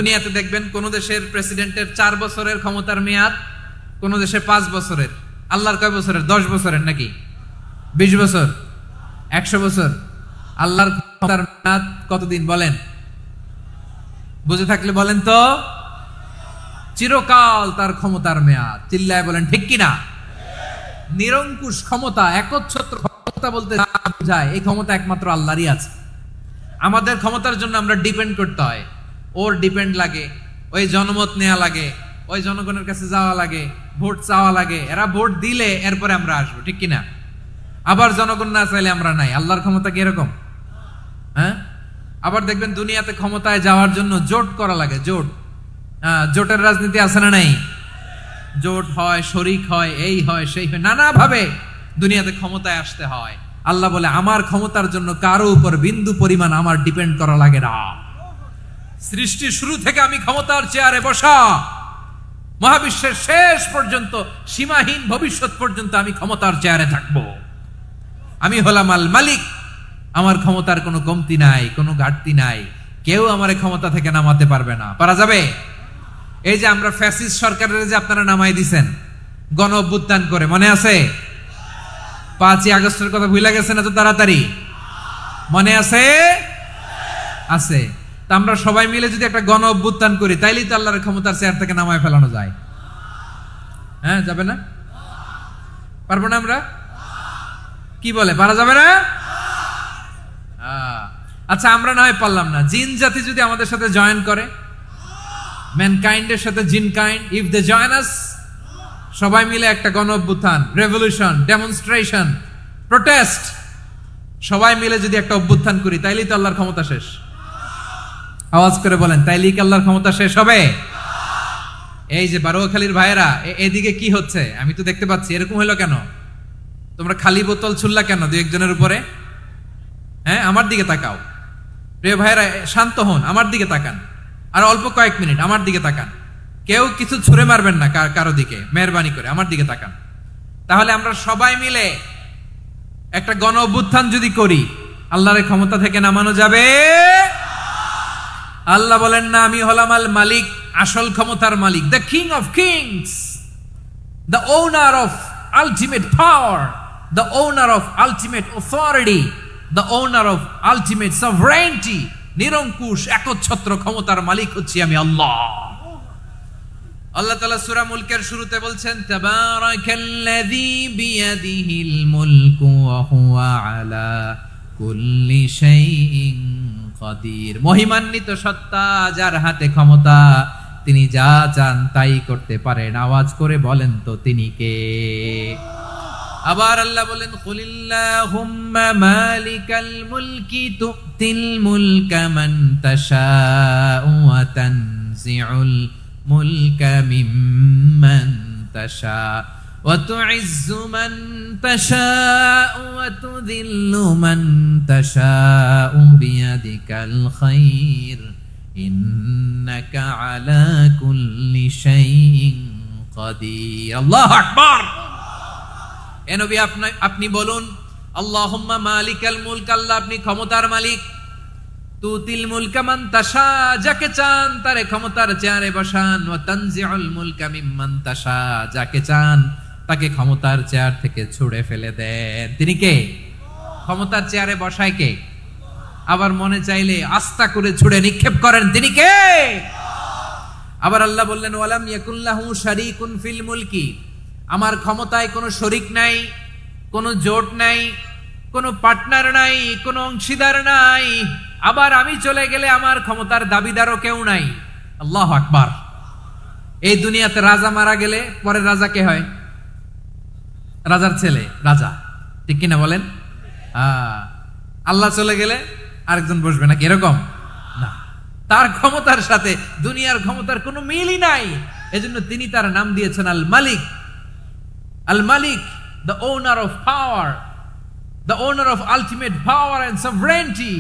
দুনিয়াতে দেখবেন কোন দেশের প্রেসিডেন্টের 4 বছরের ক্ষমতার মেয়াদ, কোন দেশে 5 বছরের। আল্লাহর কয় বছরের? 10 বছরের নাকি 20 বছর 100 বছর? আল্লাহর ক্ষমতার মেয়াদ কতদিন বলেন? বুঝে থাকলে বলেন তো। চিরকাল তার ক্ষমতার মেয়াদ। চিল্লায় বলেন ঠিক কিনা? নিরঙ্কুশ ক্ষমতা, একচ্ছত্র ক্ষমতা বলতে বোঝায় এই ক্ষমতা একমাত্র আল্লাহরই আছে। আমাদের ক্ষমতার জন্য আমরা ডিপেন্ড করতে হয়, ওর ডিপেন্ড লাগে, ওই জনমত নেওয়া লাগে, ওই জনগণের কাছে যাওয়া লাগে, ভোট চাওয়া লাগে, এরা ভোট দিলে এরপরে আমরা আসবো, ঠিক কিনা? আবার জনগণ না চাইলে আমরা নাই। আল্লাহর ক্ষমতা কি এরকম? হ্যাঁ, আবার দেখবেন দুনিয়াতে ক্ষমতায় যাওয়ার জন্য জোট করা লাগে। জোট, জোটের রাজনীতি আছে না নাই? জোট হয়, শরিক হয়, এই হয় সেই হয়, নানা ভাবে দুনিয়াতে ক্ষমতায় আসতে হয়। আল্লাহ বলে আমার ক্ষমতার জন্য কারো উপর বিন্দু পরিমাণ আমার ডিপেন্ড করা লাগে না। সৃষ্টি শুরু থেকে আমি ক্ষমতার চেয়ারে বসা, মহাবিশ্বের শেষ পর্যন্ত, সীমাহীন ভবিষ্যৎ পর্যন্ত আমি ক্ষমতার চেয়ারে থাকবো। আমি হলাম আল মালিক। আমার ক্ষমতার কোনো কমতি নাই, কোনো ঘাটতি নাই। কেউ আমার ক্ষমতা থেকে নামাতে পারবে না। পারা যাবে? এই যে আমরা ফ্যাসিস্ট সরকারের যে আপনারা নামাই দিছেন গণ অভ্যুত্থান করে, মনে আছে? 5ই আগস্টের কথা ভুলে গেছেন এত তাড়াতাড়ি? মনে আছে? আছে। তা আমরা সবাই মিলে যদি একটা গণ অভ্যুত্থান করি, তাইলেই তো আল্লাহর ক্ষমতার চেয়ার থেকে নামায় ফেলানো যায়। হ্যাঁ, যাবে না? পারবো না আমরা? কি বলে, পারা যাবে না? আচ্ছা, আমরা না হয় পারলাম না, জিন জাতি যদি আমাদের সাথে জয়েন করে, ম্যানকাইন্ডের সাথে জিনকাইন্ড, ইফ দে জয়েন আস, সবাই মিলে একটা গণ অভ্যুত্থান, রেভলিউশন, ডেমনস্ট্রেশন, প্রোটেস্ট, সবাই মিলে যদি একটা অভ্যুত্থান করি, তাইলেই তো আল্লাহর ক্ষমতা শেষ। আওয়াজ করে বলেন, তাইলেই কি আল্লাহর ক্ষমতা শেষ হবে? এই যে বারোয়াখালীর ভাইয়েরা, এদিকে কি হচ্ছে আমি তো দেখতে পাচ্ছি, এরকম হলো কেন? তোমরা খালি বোতল ছুড়লা কেন দুই একজনের উপরে? হ্যাঁ, আমার দিকে তাকাও। প্রিয় ভাইয়েরা, শান্ত হন, আমার দিকে তাকান, আর অল্প কয়েক মিনিট আমার দিকে তাকান। কেউ কিছু ছুঁড়ে মারবেন না কারো দিকে, মেহরবানি করে আমার দিকে তাকান। তাহলে আমরা সবাই মিলে একটা গণ অভ্যুত্থান যদি করি, আল্লাহর ক্ষমতা থেকে নামানো যাবে? আল্লাহ বলেন না, আমি হলাম আল মালিক, আসল ক্ষমতার মালিক, the king of kings, the owner of ultimate power, the owner of ultimate authority, the owner of ultimate sovereignty. নিরঙ্কুশ একচ্ছত্র ক্ষমতার মালিক হচ্ছি আমি আল্লাহ। আল্লাহ তাআলা সূরা মুলকের শুরুতে বলছেন, তাবারাকাল্লাযী বিয়াদিহিল মুলকু ওয়া হুয়া আলা কুল্লি শাইইন কাদির। মহিমান্বিত সত্তা, যার হাতে ক্ষমতা, তিনি যা চান তাই করতে পারেন। আওয়াজ করে বলেন তো তিনি কে? আবার আল্লাহ বলেন, কুলিল্লাহুম্মা মালিকাল মুলকি তুতিল মুলকা মান তাশাউ ওয়া তানজিউল মুলকা মিম্মান তাশা ওয়া তুইজ্জু মান তাশাউ ওয়া তুযিল্লু মান তাশাউ বিয়াদিকাল খায়র ইন্নাকা আলা কুল্লি শাইইন কাদির। আল্লাহু আকবার। এ নবী, আপনি বলুন, আল্লাহুম্মা মালিকাল মুলক, আল্লাহ আপনি ক্ষমতার মালিক, তুতিল মুলকা মান তাশা, যাকে চান তারে ক্ষমতার চেয়ারে বসান, ওয়া তানজিউল মুলকা মিম্মান তাশা, যাকে চান তাকে ক্ষমতার চেয়ার থেকে ছুঁড়ে ফেলে দেন। তিনি কে? ক্ষমতার চেয়ারে বসায় কে? আবার মনে চাইলে আস্থা করে ছুঁড়ে নিক্ষেপ করেন, তিনি কে? আবার আল্লাহ বললেন, ওয়ালাম ইয়াকুল্লাহু শারীকুন ফিল মুলকি, আমার ক্ষমতায় কোনো শরিক নাই, কোনো জোট নাই, কোনো পার্টনার নাই, কোনো অংশীদার নাই। আবার আমি চলে গেলে আমার ক্ষমতার দাবিদারও কেউ নাই। আল্লাহু আকবার। এই দুনিয়াতে রাজা মারা গেলে পরে রাজা কে হয়? রাজার ছেলে রাজা, ঠিক কিনা বলেন? আল্লাহ চলে গেলে আরেকজন বসবে নাকি? এরকম না, তার ক্ষমতার সাথে দুনিয়ার ক্ষমতার কোনো মিলই নাই। এজন্য তিনি তার নাম দিয়েছেন আল মালিক। আল মালিক, the owner of power, the owner of ultimate power and sovereignty,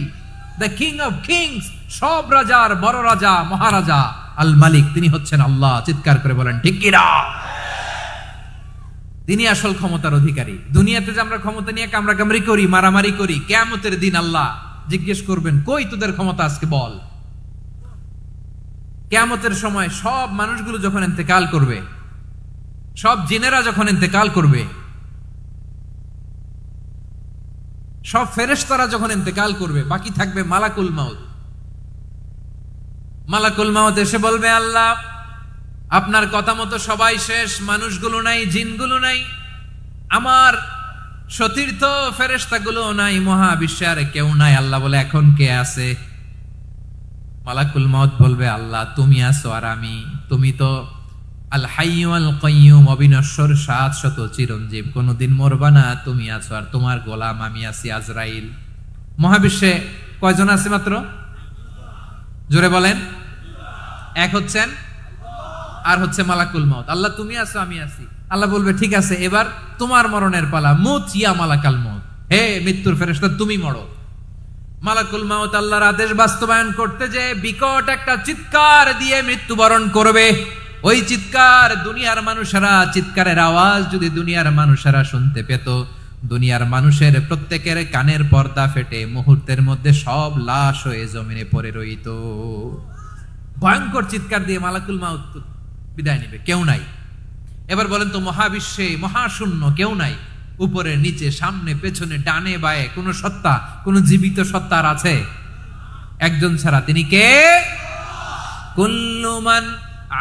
the king of kings, সব রাজার বড় রাজা, মহারাজা আল মালিক, তিনি হচ্ছেন আল্লাহ। চিৎকার করে বলেন ঠিক কি না? তিনি আসল ক্ষমতার অধিকারী। দুনিয়াতে যে আমরা ক্ষমতা নিয়ে কামড়াকামড়ি করি, মারামারি করি, কিয়ামতের দিন আল্লাহ জিজ্ঞেস করবেন, কই তোদের ক্ষমতা আজকে বল? কিয়ামতের সময় সব মানুষগুলো যখন ইন্তেকাল করবে, সব জিনেরা যখন ইন্তেকাল করবে, সব ফেরেশতারা যখন ইন্তেকাল করবে, বাকি থাকবে মালাকুল মাউত। মালাকুল মাউত এসে বলবে, আল্লাহ আপনার কথা মতো সবাই শেষ, মানুষগুলো নাই, জিনগুলো নাই, আমার সতীর্থ ফেরেশতাগুলো নাই, মহাবিশ্বে আর কেউ নাই। আল্লাহ বলে, এখন কে আছে? মালাকুল মাউত বলবে, আল্লাহ তুমি আছো আর আমি। তুমি তো আল হাইয়্যু আল কাইয়্যুম, অবিনশ্বর, শাশ্বত, চিরঞ্জীব, কোনদিন মরবা না, তুমি আছো আর তোমার গোলাম আমি আছি আজরাইল। মহাবিশ্বে কয়জন আছে মাত্র? জোরে বলেন। এক হচ্ছেন আর হচ্ছে মালাকুল মাউত। আল্লাহ তুমি আছো আমি আছি। আল্লাহ বলবে, ঠিক আছে, এবার তোমার মরণের পালা, মুত ইয়া মালাকাল মাউত, হে মৃত্যুর ফেরেশতা তুমি মরো। মালাকুল মাউত আল্লাহর আদেশ বাস্তবায়ন করতে যে বিকট একটা চিৎকার দিয়ে মৃত্যুবরণ করবে। ওই চিৎকার দুনিয়ার মানুষেরা, চিৎকারের আওয়াজ যদি দুনিয়ার মানুষেরা শুনতে পেত, দুনিয়ার মানুষের প্রত্যেকের কানের পর্দা ফেটে মুহূর্তের মধ্যে সব লাশ হয়ে জমিনে পড়ে রইত। ভয়ঙ্কর চিৎকার দিয়ে মালাকুল মাউত বিদায় নেবে, কেউ নাই। এবার বলেন তো, মহাবিশ্বে মহাশূন্য, কেউ নাই, উপরে নিচে সামনে পেছনে ডানে বায়ে কোন সত্তা, কোন জীবিত সত্তার আছে? একজন ছাড়া, তিনি কে? কুল্লু মান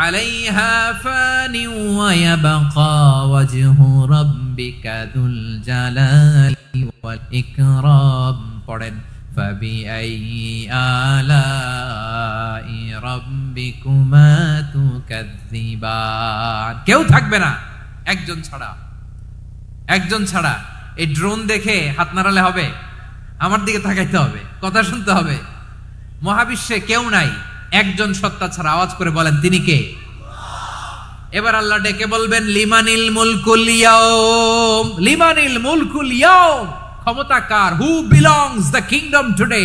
আলাইহা ফানি ওয়া ইয়াবকা ওয়াজহু রাব্বিকা যুল জালালি ওয়াল ইকরাম। পড়েন, ফাবিআইয়ি আলাই রাব্বিকুমা তুকাযযিবান। কেউ থাকবে না একজন ছাড়া, একজন ছাড়া। এই ড্রোন দেখে হাত নাড়ালে হবে? আমার দিকে তাকাইতে হবে, কথা শুনতে হবে। মহাবিশ্বে কেউ নাই, একজন সত্তা ছাড়া। আওয়াজ করে বলেন, তিনি কে? এবার আল্লাহ ডেকে বলবেন, লিমানিল মুলকুল ইয়াউম, লিমানিল মুলকুল ইয়াউম, ক্ষমতা কার? Who belongs the kingdom today,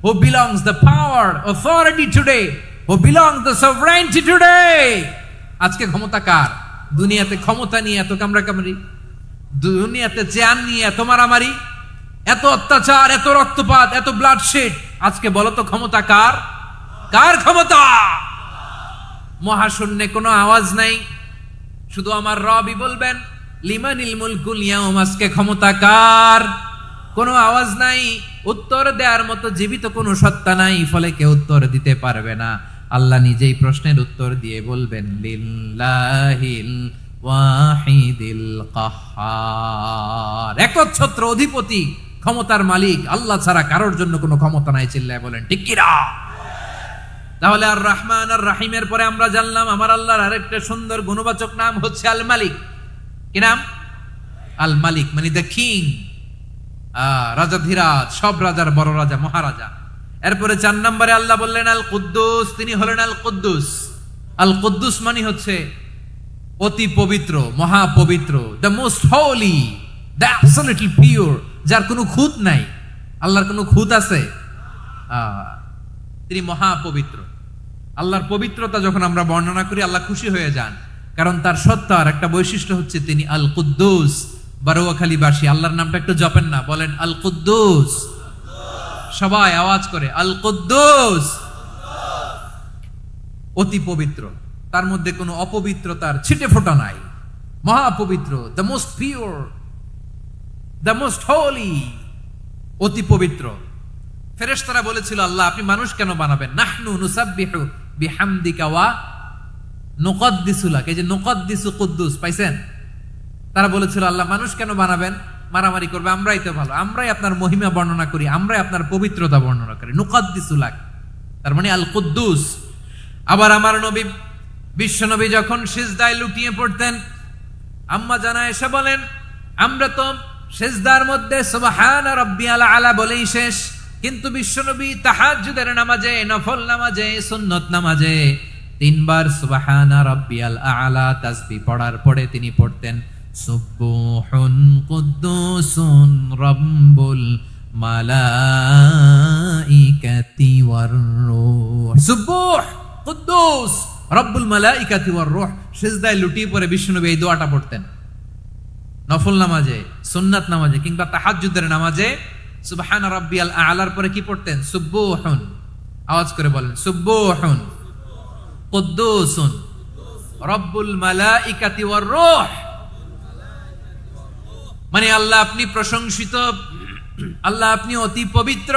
who belongs the power authority today, who belongs the sovereignty today. আজকে ক্ষমতা কার? দুনিয়াতে ক্ষমতা নিয়ে এত কামড়াকামড়ি, দুনিয়াতে চেয়ার নিয়ে এত মারামারি, এত অত্যাচার, এত রক্তপাত, এত ব্লাডশেড। আজকে বলো তো ক্ষমতা কার? কার ক্ষমতা? মহাশূন্যে কোনো আওয়াজ নাই, শুধু আমার রবই বলবেন, লিমানিল মুলকুল ইয়াউম, আজকে ক্ষমতা কার? কোনো আওয়াজ নাই, উত্তর দেওয়ার মতো জীবিত কোনো সত্তা নাই, ফলে কেউ উত্তর দিতে পারবে না। আল্লাহ নিজেই প্রশ্নের উত্তর দিয়ে বলবেন, লিল্লাহিল ওয়াহিদিল কাহ্হার, একচ্ছত্র অধিপতি, ক্ষমতার মালিক আল্লাহ ছাড়া কারোর জন্য কোনো ক্ষমতা নাই। চিল্লায় বলেন ঠিক কি না? তাহলে আর রহমান আর রাহিমের পরে আমরা জানলাম আমার আল্লাহর আরেকটা সুন্দর গুণবাচক নাম হচ্ছে আল মালিক। কি নাম? আল মালিক, মানে দ্য কিং, রাজাধিরাজ, সব রাজার বড় রাজা, মহারাজা। এরপরে 4 নম্বরে আল্লাহ বললেন আল কুদ্দুস, তিনি হলেন আল কুদ্দুস। আল কুদ্দুস মানে হচ্ছে অতি পবিত্র, মহাপবিত্র, the most holy, the absolutely pure, যার কোনো খুঁত নাই। আল্লাহর কোনো খুঁত আছে? তিনি মহাপবিত্র। আল্লাহর পবিত্রতা যখন আমরা বর্ণনা করি, আল্লাহ খুশি হয়ে যান, কারণ তার সত্তার একটা বৈশিষ্ট্য হচ্ছে তিনি আল কুদ্দুস। বারোয়াখালীবাসী আল্লাহর নামটা একটু জপেন না, বলেন আল কুদ্দুস, সবাই আওয়াজ করে আল কুদ্দুস। অতি পবিত্র, তার মধ্যে কোনো অপবিত্রতার ছিটে ফোঁটা নাই, মহাপবিত্র, the most pure, the most holy, অতি পবিত্র। ফেরেশতারা বলেছিল, আল্লাহ আপনি মানুষ কেন বানাবেন? নাহনু নুসাব্বিহু বিহামদিকা ওয়া নুকদ্দিসু লাক। এই যে নুকদ্দিসু কুদ্দুস পাইছেন? তারা বলেছিল, আল্লাহ মানুষ কেন বানাবেন? মারামারি করবে, আমরাই তো ভালো, আমরাই আপনার মহিমা বর্ণনা করি, আমরাই আপনার পবিত্রতা বর্ণনা করি। নুকদ্দিসু লাক, তার মানে আল কুদ্দুস। আবার আমার নবী, বিশ্ব নবী যখন সিজদায় লুটিয়ে পড়তেন, আম্মা জানা এসে বলেন, আমরা তো সিজদার মধ্যে সুবহান রাব্বিয়াল আলা বলেই শেষ, কিন্তু বিশ্বনবী তাহাজ্জুদের নামাজে, নফল নামাজে, সুন্নত নামাজে 3 বার সুবহান রাব্বিয়াল আলা তাসবিহ পড়ার পরে তিনি পড়তেন সুবহুন কুদ্দুসুন রাব্বুল মালাইকাতি ওয়ার রূহ। সুবহ কুদ্দুস রব্বুল মালাইকাতি ওয়ার রূহ। সিজদায় লুটিয়ে পড়ে বিশ্বনবী এই দোয়াটা পড়তেন। নফল নামাজে, সুন্নাত নামাজে কিংবা তাহাজ্জুদের নামাজে সুবহান রাব্বিয়াল আলার পরে কি পড়তেন? সুবহুন। আওয়াজ করে বলেন সুবহুন। কুদ্দুসুন রব্বুল মালাইকাতি ওয়ার রূহ। মানে আল্লাহ আপনি প্রশংসিত, আল্লাহ আপনি অতি পবিত্র,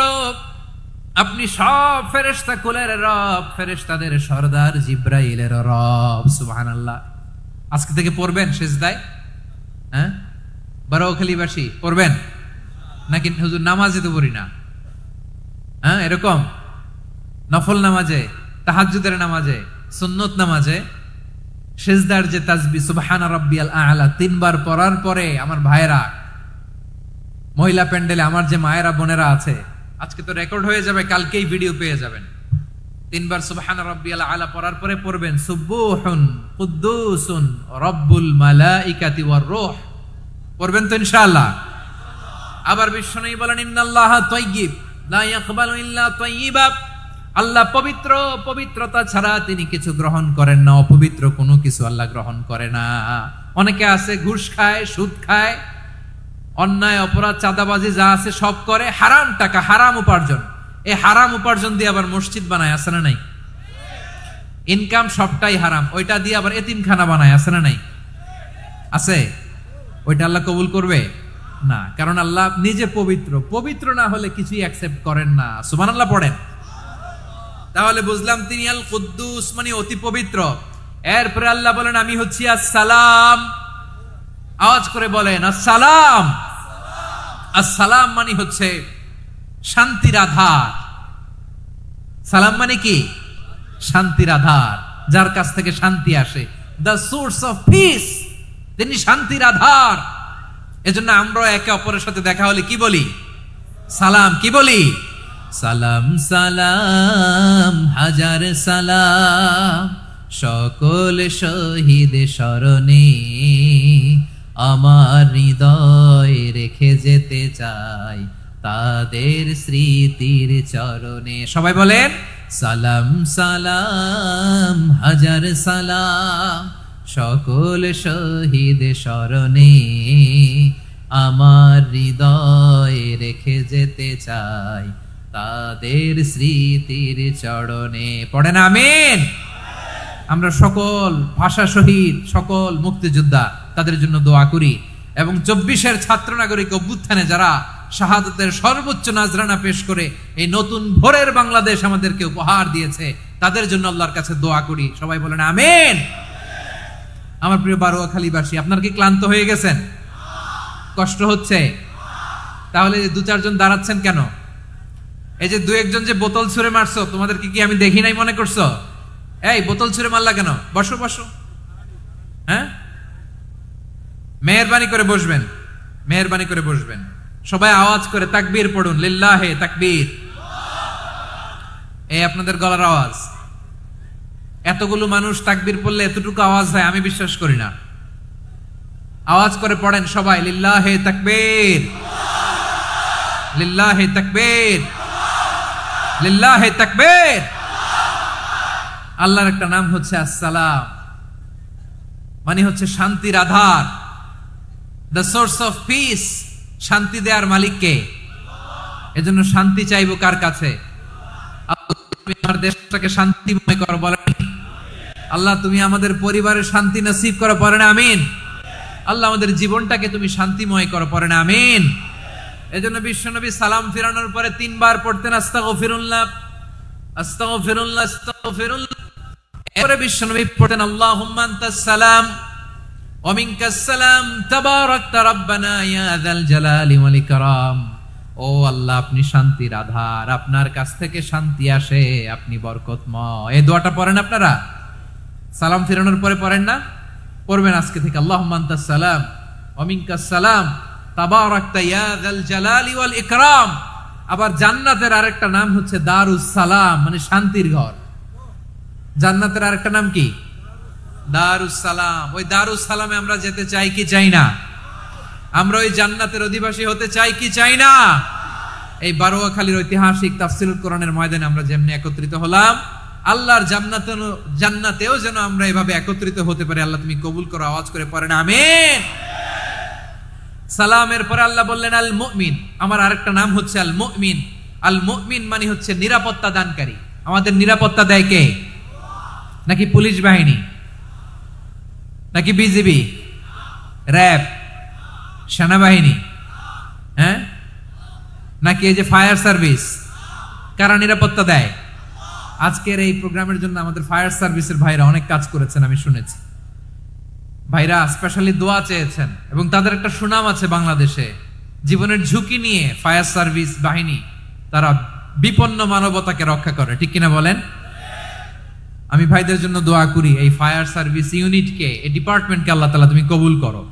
আপনি সব ফেরেশতা কুলের রব, ফেরেশতাদের সরদার জিব্রাইলের রব। সুবহানাল্লাহ। আজকে থেকে পড়বেন সিজদায়? হ্যাঁ, বারোখালীবাসী পড়বেন নাকি হুজুর নামাজে তো পড়ি না? হ্যাঁ, এরকম নফল নামাজে, তাহাজ্জুদের নামাজে, সুন্নত নামাজে সিজদার যে তাসবিহ সুবহানা রাব্বিয়াল আ'লা 3 বার পড়ার পরে আমার ভাইরা, মহিলা প্যান্ডেলে আমার যে মায়েরা বোনেরা আছে, আজকে তো রেকর্ড হয়ে যাবে, কালকেই ভিডিও পেয়ে যাবেন। 3 বার সুবহানা রাব্বিয়াল আ'লা পড়ার পরে পড়বেন সুবহুন কুদ্দুসুন রব্বুল মালাইকাতি ওয়ার রূহ। পড়বেন তো ইনশাআল্লাহ? আবার বিশ্বনবী বলেন ইন্নাল্লাহা তাইয়্যিব লা ইয়াকবালু ইল্লা তাইয়্যিবা। আল্লাহ পবিত্র, পবিত্রতা ছাড়া তিনি কিছু গ্রহণ করেন না, অপবিত্র কোনো কিছু আল্লাহ গ্রহণ করে না। অনেকে আছে ঘুষ খায়, সুদ খায়, অন্যায় অপরাধ চাঁদাবাজি যা আছে সব করে, হারাম টাকা, হারাম উপার্জন। এই হারাম উপার্জন দিয়ে আবার মসজিদ বানায়, আছে না নাই? ইনকাম সবটাই হারাম, ওইটা দিয়ে আবার এতিমখানা বানায়, আছে না নাই? আছে। ওইটা আল্লাহ কবুল করবে না, কারণ আল্লাহ নিজে পবিত্র। পবিত্র না হলে কিছুই অ্যাকসেপ্ট করেন না। সুবহানাল্লাহ পড়েন। তাহলে বুঝলাম তিনি আল কুদ্দুস মানে অতি পবিত্র। এরপরে আল্লাহ বলেন আমি হচ্ছি আসসালাম। আওয়াজ করে বলেন আসসালাম। আসসালাম মানে হচ্ছে শান্তির আধার। সালাম মানে কি? শান্তির আধার, যার কাছ থেকে শান্তি আসে। দ্য সোর্স অফ পিস, তিনি শান্তির আধার। এজন্য আমরা একে অপরের সাথে দেখা হলে কি বলি? সালাম। কি বলি? সালাম সালাম হাজার সালাম সকল শহীদ স্মরণে, আমার হৃদয় রেখে যেতে চাই তাদের স্মৃতির চরণে। সবাই বলেন সালাম সালাম হাজার সালাম সকল শহীদ স্মরণে, আমার হৃদয় রেখে যেতে চাই তাদের স্মৃতির চরণে। পড়েন আমিন। আমরা সকল ভাষা শহীদ, সকল মুক্তিযোদ্ধা, তাদের জন্য দোয়া করি। এবং 24-এর ছাত্র নাগরিক অভ্যুত্থানে যারা শাহাদাতের সর্বোচ্চ নাজরানা পেশ করে এই নতুন ভোরের বাংলাদেশ আমাদেরকে উপহার দিয়েছে, তাদের জন্য আল্লাহর কাছে দোয়া করি। সবাই বলেন আমিন। আমার প্রিয় বারোয়াখালীবাসী, আপনার কি ক্লান্ত হয়ে গেছেন? কষ্ট হচ্ছে? তাহলে 2-4 জন দাঁড়াচ্ছেন কেন? এই যে 2-1 জন যে বোতল ছুঁড়ে মারছো, তোমাদের কি আমি দেখি নাই মনে করছো? এই বোতল ছুঁড়ে মারলা কেন? বসো বসো। হ্যাঁ, মেহেরবানি করে বসবেন, মেহেরবানি করে বসবেন। সবাই আওয়াজ করে তাকবীর পড়ুন, লিল্লাহে তাকবীর। এই আপনাদের গলার আওয়াজ। এতগুলো মানুষ তাকবীর পড়লে এতটুকু আওয়াজ হয় আমি বিশ্বাস করি না। আওয়াজ করে পড়েন সবাই, লিল্লাহে তাকবীর, লিল্লাহে তাকবীর, লিল্লাহে তাকবীর। আল্লাহর একটা নাম হচ্ছে আসসালাম, মানে হচ্ছে শান্তির আধার, দ্য সোর্স অফ পিস। শান্তি দেওয়ার মালিক কে? এজন্য শান্তি চাইবো কার কাছে? তুমি আমার দেশটাকে শান্তিময় করো, বলেন আল্লাহ। তুমি আমাদের পরিবারে শান্তি নসিব করো, পড়েন আমিন। আল্লাহ আমাদের জীবনটাকে তুমি শান্তিময় করো, পড়েন আমিন। এজন্য বিশ্বনবী সালাম ফিরানোর পরে 3 বার পড়তেন আস্তাগফিরুল্লাহ, আস্তাগফিরুল্লাহ, আস্তাগফিরুল্লাহ। এরপরে বিশ্বনবী পড়তেন আল্লাহুম্মা আনতাস সালাম ওয়া মিনকাস সালাম তাবারাকতা রাব্বানা ইয়া যাল জালালি ওয়াল ইকরাম। ও আল্লাহ, আপনি শান্তির আধার, আপনার কাছ থেকে শান্তি আসে, আপনি বরকতময়। এই দোয়াটা পড়েন আপনারা সালাম ফিরানোর পরে, পড়েন না? পড়বেন আজকে থেকে। আল্লাহুম্মা আনতাস সালাম ওয়া মিনকাস সালাম তাবারাকতা ইয়া যাল জালালি ওয়াল ইকরাম। আবার জান্নাতের আরেকটা নাম হচ্ছে দারুস সালাম, মানে শান্তির ঘর। জান্নাতের আরেকটা নাম কি? দারুস সালাম। ওই দারুস সালামে আমরা যেতে চাই কি চাই না? আমরা ওই জান্নাতের অধিবাসী হতে চাই কি চাই না? এই বারোয়াখালীর ঐতিহাসিক তাফসীরুল কোরআনের ময়দানে আমরা যেমনি একত্রিত হলাম, আল্লাহর জান্নাতেও যেন আমরা এভাবে একত্রিত হতে পারি। আল্লাহ তুমি কবুল করো। আওয়াজ করে পড়েন আমিন। সালামের পরে আল্লাহ বললেন আল মুমিন। আমার আরেকটা নাম হচ্ছে আল মুমিন। আল মুমিন মানে হচ্ছে নিরাপত্তা দানকারী। আমাদের নিরাপত্তা দেয় কে? নাকি পুলিশ বাহিনী, নাকি বিজিবি, র্যাব, সেনাবাহিনী, হ্যাঁ, নাকি এই যে ফায়ার সার্ভিস? কারা নিরাপত্তা দেয়? আজকের এই প্রোগ্রামের জন্য আমাদের ফায়ার সার্ভিসের ভাইরা অনেক কাজ করেছেন, আমি শুনেছি। ভাইরা স্পেশালি দোয়া চেয়েছেন এবং তাদের একটা সুনাম আছে বাংলাদেশে। জীবনের ঝুঁকি নিয়ে ফায়ার সার্ভিস বাহিনী তারা বিপন্ন মানবতাকে রক্ষা করে, ঠিক কিনা বলেন? আমি ভাইদের জন্য দোয়া করি, এই ফায়ার সার্ভিস ইউনিটকে, এই ডিপার্টমেন্টকে আল্লাহ তাআলা তুমি কবুল করো।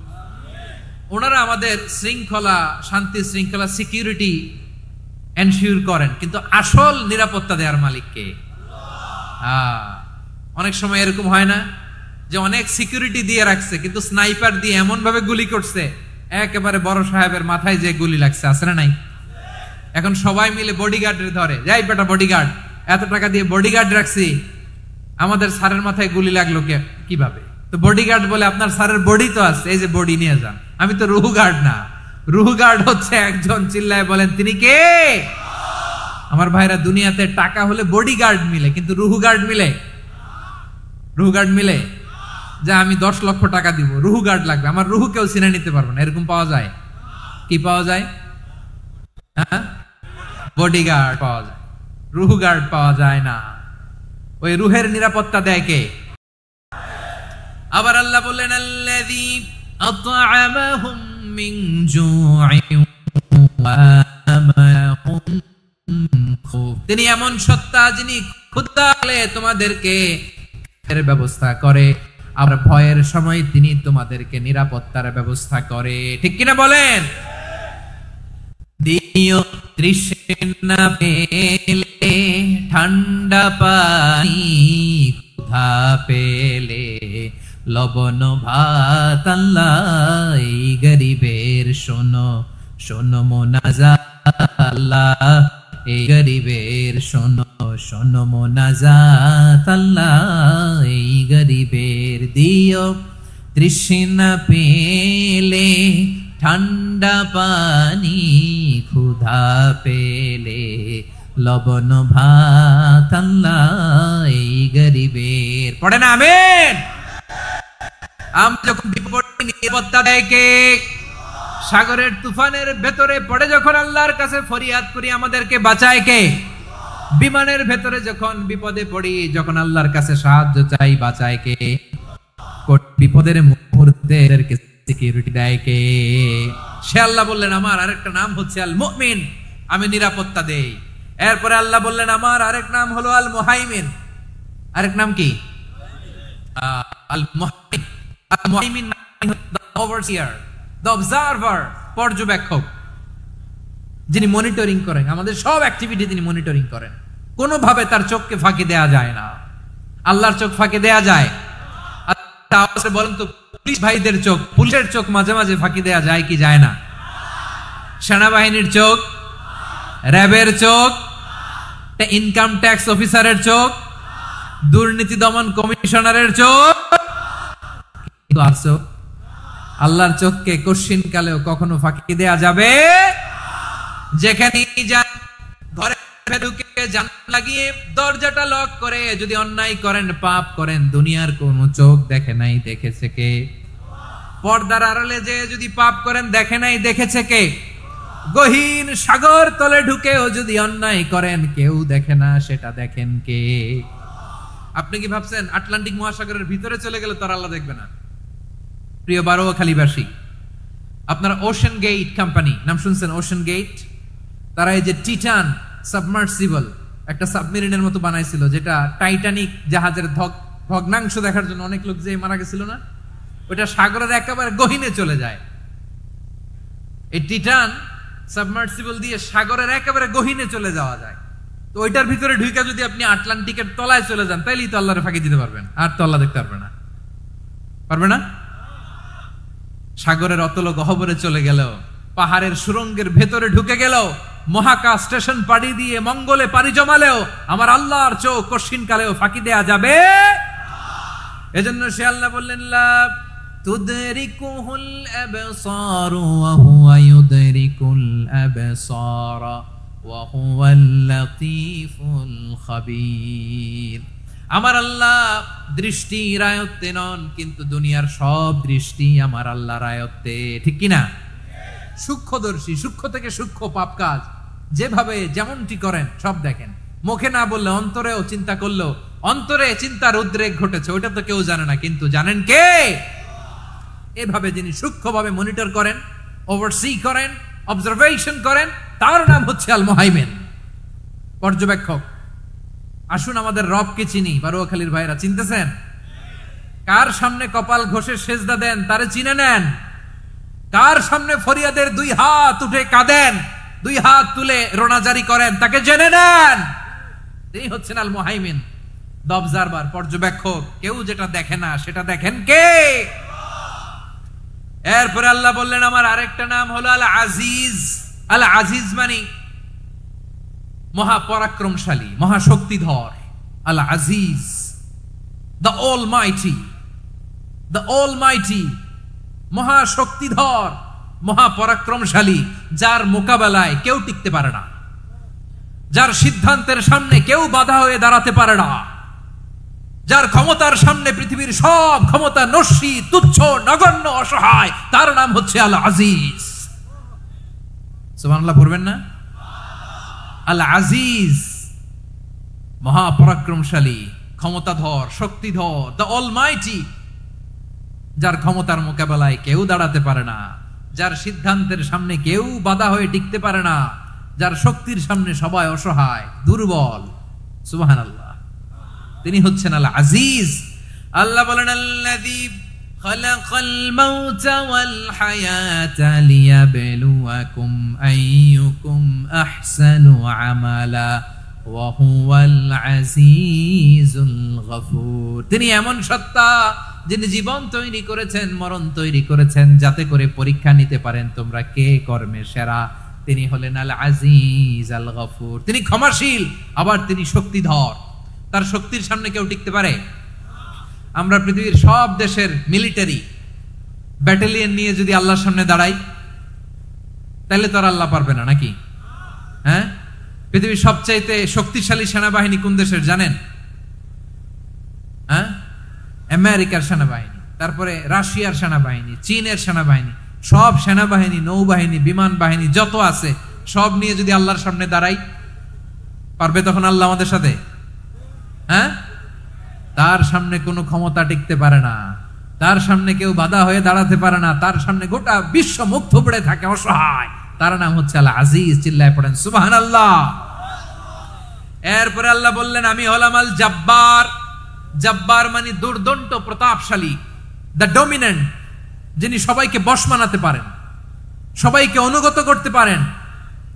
ওনারা আমাদের শৃঙ্খলা, শান্তি শৃঙ্খলা, সিকিউরিটি এনশিওর করেন, কিন্তু আসল নিরাপত্তা দেওয়ার মালিক কে? অনেক সময় এরকম হয় না যে অনেক সিকিউরিটি দিয়ে রাখছে, কিন্তু স্নাইপার দিয়ে এমন ভাবে গুলি করছে একেবারে বড় সাহেবের মাথায় যে গুলি লাগছে, আছে না নাই? এখন সবাই মিলে বডিগার্ডের ধরে, যাই বেটা বডিগার্ড, এত টাকা দিয়ে বডিগার্ড রাখছি, আমাদের স্যারের মাথায় গুলি লাগলো কিভাবে? তো বডিগার্ড বলে, আপনার স্যারের বডি তো আছে, এই যে বডি নিয়ে যান। আমি তো রুহু গার্ড না, রুহু গার্ড হচ্ছে একজন, চিল্লায় বলেন তিনি কে? আমার ভাইরা, দুনিয়াতে টাকা হলে বডিগার্ড মিলে, কিন্তু রুহু গার্ড মিলে? রুহু গার্ড মিলে? যে আমি 10 লক্ষ টাকা দিব, রুহু গার্ড লাগবে, আমার রুহু কেউ চিনে নিতে পারবে না, এরকম পাওয়া যায়? কি পাওয়া যায়? হ্যাঁ, বডিগার্ড পাওয়া যায়, রুহু গার্ড পাওয়া যায় না। ওই রুহের নিরাপত্তা দেয় কে? আবার আল্লাহ বললেন, আল্লাযী আত'আমাহুম মিন জু'ইন ওয়া আমানাহুম, তিনি এমন সত্তা যিনি ক্ষুধা হলে তোমাদেরকে এর ব্যবস্থা করে, আবার ভয়ের সময় তিনি তোমাদেরকে নিরাপত্তার ব্যবস্থা করে, ঠিক কিনা বলেন? দিও তৃষ্ণা পেলে ঠান্ডা পানি, ক্ষুধা পেলে লবণ ভাত, আল্লাহ এই গরিবের শোনো শোনো মোনাজাত, আল্লাহ এই গরিবের শোনো শোনো মোনাজাত, আল্লাহ এই গরিবের দিও তৃষ্ণা পেলে ঠান্ডা পানি, ক্ষুধা পেলে লবণ ভাত, আল্লাহ এই গরিবের। পড়ে না আমিন? আমরা যখন বিপদে নিরাপত্তা দেয় কে? সাগরের তুফানের ভেতরে পড়ে যখন আল্লাহর কাছে ফরিয়াদ করি, আমাদেরকে বাঁচায় কে? বিমানের ভেতরে যখন বিপদে পড়ি, যখন আল্লাহর কাছে সাহায্য চাই, বাঁচায় কে? বিপদের মুহূর্তে সিকিউরিটি দেয় কে? সে আল্লাহ বললেন, আমার আরেকটা নাম হচ্ছে আল মুমিন, আমি নিরাপত্তা দেই। এরপরে আল্লাহ বললেন, আমার আরেক নাম হলো আল মুহাইমিন। আরেক নাম কি? আল মুহাইমিন। আল মুহাইমিন দ্য ওভারসিয়ার, দ্য অবজারভার, পর্যবেক্ষক, যিনি মনিটরিং করেন আমাদের সব অ্যাক্টিভিটি, তিনি মনিটরিং করেন। কোনোভাবে তার চোখকে ফাঁকি দেয়া যায় না। আল্লাহর চোখ ফাঁকি দেয়া যায়? বলেন তো, পুলিশ ভাইদের চোখ, পুলিশের চোখ মাঝে মাঝে ফাঁকি দেয়া যায় কি যায় না? সেনাবাহিনীর চোখ, র্যাবের চোখ, ইনকাম ট্যাক্স অফিসারের চোখ, দুর্নীতি দমন কমিশনারের চোখ, আল্লাহর চোখকে কশিন কালেও কখনো ফাঁকি দেয়া যাবে? যেখানে ঘরে ঢুকে জানালা লাগিয়ে দরজাটা লক করে যদি অন্যায় করেন, পাপ করেন, দুনিয়ার কোন চোখ দেখে নাই, দেখেছে কে? পর্দার আড়ালে যে যদি পাপ করেন, দেখে নাই, দেখেছে কে? গহীন সাগর তলে ঢুকেও যদি অন্যায় করেন, কেউ দেখে না, সেটা দেখেন কে? আপনি কি ভাবছেন আটলান্টিক মহাসাগরের ভিতরে চলে গেলে তার আল্লাহ দেখবে না? প্রিয় বারোয়াখালীবাসী, আপনারা ওশান গেট কোম্পানি নাম শুনছেন? ওশান গেট, তারা এই যে টিটান সাবমার্সিবল একটা সাবমেরিনের মতো বানাইছিল, যেটা টাইটানিক জাহাজের ভগ্নাংশ দেখার জন্য অনেক লোক যে মারা গেছিল না, ওটা সাগরের একেবারে গহীনে চলে যায়। এই টিটান সাবমার্সিবল দিয়ে সাগরের একেবারে গহীনে চলে যাওয়া যায়। তো ওইটার ভিতরে ঢুকে যদি আপনি আটলান্টিকের তলায় চলে যান, তাইলেই তো আল্লাহরে ফাঁকি দিতে পারবেন, আর তো আল্লাহ দেখতে পারবে না। পারবে না? সাগরের অতল গহ্বরে চলে গেলেও, পাহাড়ের সুরঙ্গের ভেতরে ঢুকে গেলেও, মহাকাশ স্টেশন পাড়ি দিয়ে মঙ্গলে পাড়ি জমালেও আমার আল্লাহর চোখ কশিন কালেও ফাঁকি দেয়া যাবে? এজন্য সে আল্লাহ বললেন, লা তুদরিকুহুল আবসার ওয়া হুয়া ইউদরিকুল আবসার ওয়া হুয়াল লাতীফুল খাবীর। আমার আল্লাহ দৃষ্টির আয়ত্তে নন, কিন্তু দুনিয়ার সব দৃষ্টি আমার আল্লাহর আয়ত্তে, ঠিক কিনা? সূক্ষ্মদর্শী, সূক্ষ্ম থেকে সূক্ষ্ম পাপ কাজ যেভাবে যেমনটি করেন সব দেখেন। মুখে না বললে অন্তরেও চিন্তা করলো, অন্তরে চিন্তার উদ্রেক ঘটেছে, ওইটা তো কেউ জানে না, কিন্তু জানেন কে? এভাবে যিনি সূক্ষ্মভাবে মনিটর করেন, ওভারসি করেন, অবজারভেশন করেন, তার নাম হচ্ছে আল মুহাইমিন, পর্যবেক্ষক। আসুন আমাদের রবকে চিনি। বারুয়াখালীর ভাইরা চিনতেছেন? কার সামনে কপাল ঘষে সেজদা দেন তারে চিনে নেন। কার সামনে ফরিয়াদের দুই হাত উঠে কাঁদেন, দুই হাত তুলে রোনাজারি করেন, তাকে জেনে নেন। তিনি হচ্ছেন আল মুহাইমিন, দ্য অবজারভার, পর্যবেক্ষক। কেউ যেটা দেখে না সেটা দেখেন কে? এরপরে আল্লাহ বললেন আমার আরেকটা নাম হলো আল আজিজ। আল আজিজ মানে মহাপরাক্রমশালী, মহাশক্তিধর। আল আজিজ, দ্য অলমাইটি, দ্য অলমাইটি, মহাশক্তিধর, মহাপরাক্রমশালী, যার মোকাবেলায় কেউ টিকতে পারে না, যার সিদ্ধান্তের সামনে কেউ বাধা হয়ে দাঁড়াতে পারে না, যার ক্ষমতার সামনে পৃথিবীর সব ক্ষমতা নস্যি, তুচ্ছ, নগণ্য, অসহায়, তার নাম হচ্ছে আল আজিজ। সুবহানাল্লাহ পড়বেন না? আল আজিজ, মহাপরাক্রমশালী, ক্ষমতাধর, শক্তিধর, দ্য অলমাইটি, যার ক্ষমতার মোকাবেলায় কেউ দাঁড়াতে পারে না, যার সিদ্ধান্তের সামনে কেউ বাধা হয়ে টিকতে পারে না, যার শক্তির সামনে সবাই অসহায়, দুর্বল। সুবহানাল্লাহ, তিনি হচ্ছেন আল আজিজ। আল্লাহ বলেন আল্লাযী খালাকাল মাউতা ওয়াল হায়াতা লিয়াবলুয়াকুম আইয়ুকুম আহসানু আমালা ওয়া হুয়াল আজিজুল গফুর। তিনি এমন সত্তা যিনি জীবন তৈরি করেছেন, মরণ তৈরি করেছেন, যাতে করে পরীক্ষা নিতে পারেন তোমরা কে কর্মে সেরা। তিনি হলেন আল আজিজ আল গফুর। তিনি ক্ষমাশীল, আবার তিনি শক্তিধর। তার শক্তির সামনে কেউ টিকতে পারে? আমরা পৃথিবীর সব দেশের মিলিটারি ব্যাটালিয়ন নিয়ে যদি আল্লাহর সামনে দাঁড়াই, তাহলে তো আর আল্লাহ পারবে না, নাকি? হ্যাঁ, পৃথিবীর সবচাইতে শক্তিশালী সেনাবাহিনী কোন দেশের জানেন? হ্যাঁ, আমেরিকার সেনাবাহিনী, তারপরে রাশিয়ার সেনাবাহিনী, চীনের সেনাবাহিনী, সব সেনাবাহিনী, নৌবাহিনী, বিমান বাহিনী যত আছে সব নিয়ে যদি আল্লাহর সামনে দাঁড়াই, পারবে তখন আল্লাহ আমাদের সাথে? হ্যাঁ, তার সামনে কোনো ক্ষমতা টিকতে পারে না, তার সামনে কেউ বাধা হয়ে দাঁড়াতে পারে না, তার সামনে গোটা বিশ্ব মুখ থুবড়ে থাকে, অসহায়। তার নাম হচ্ছে আল আজিজ। চিল্লায় পড়েন সুবহানাল্লাহ। এরপরে আল্লাহ বললেন আমি হলাম আল জব্বার। জব্বার মানে দুর্দণ্ড, প্রতাপশালী, দ্য ডমিনেন্ট, যিনি সবাইকে বশ মানাতে পারেন, সবাইকে অনুগত করতে পারেন,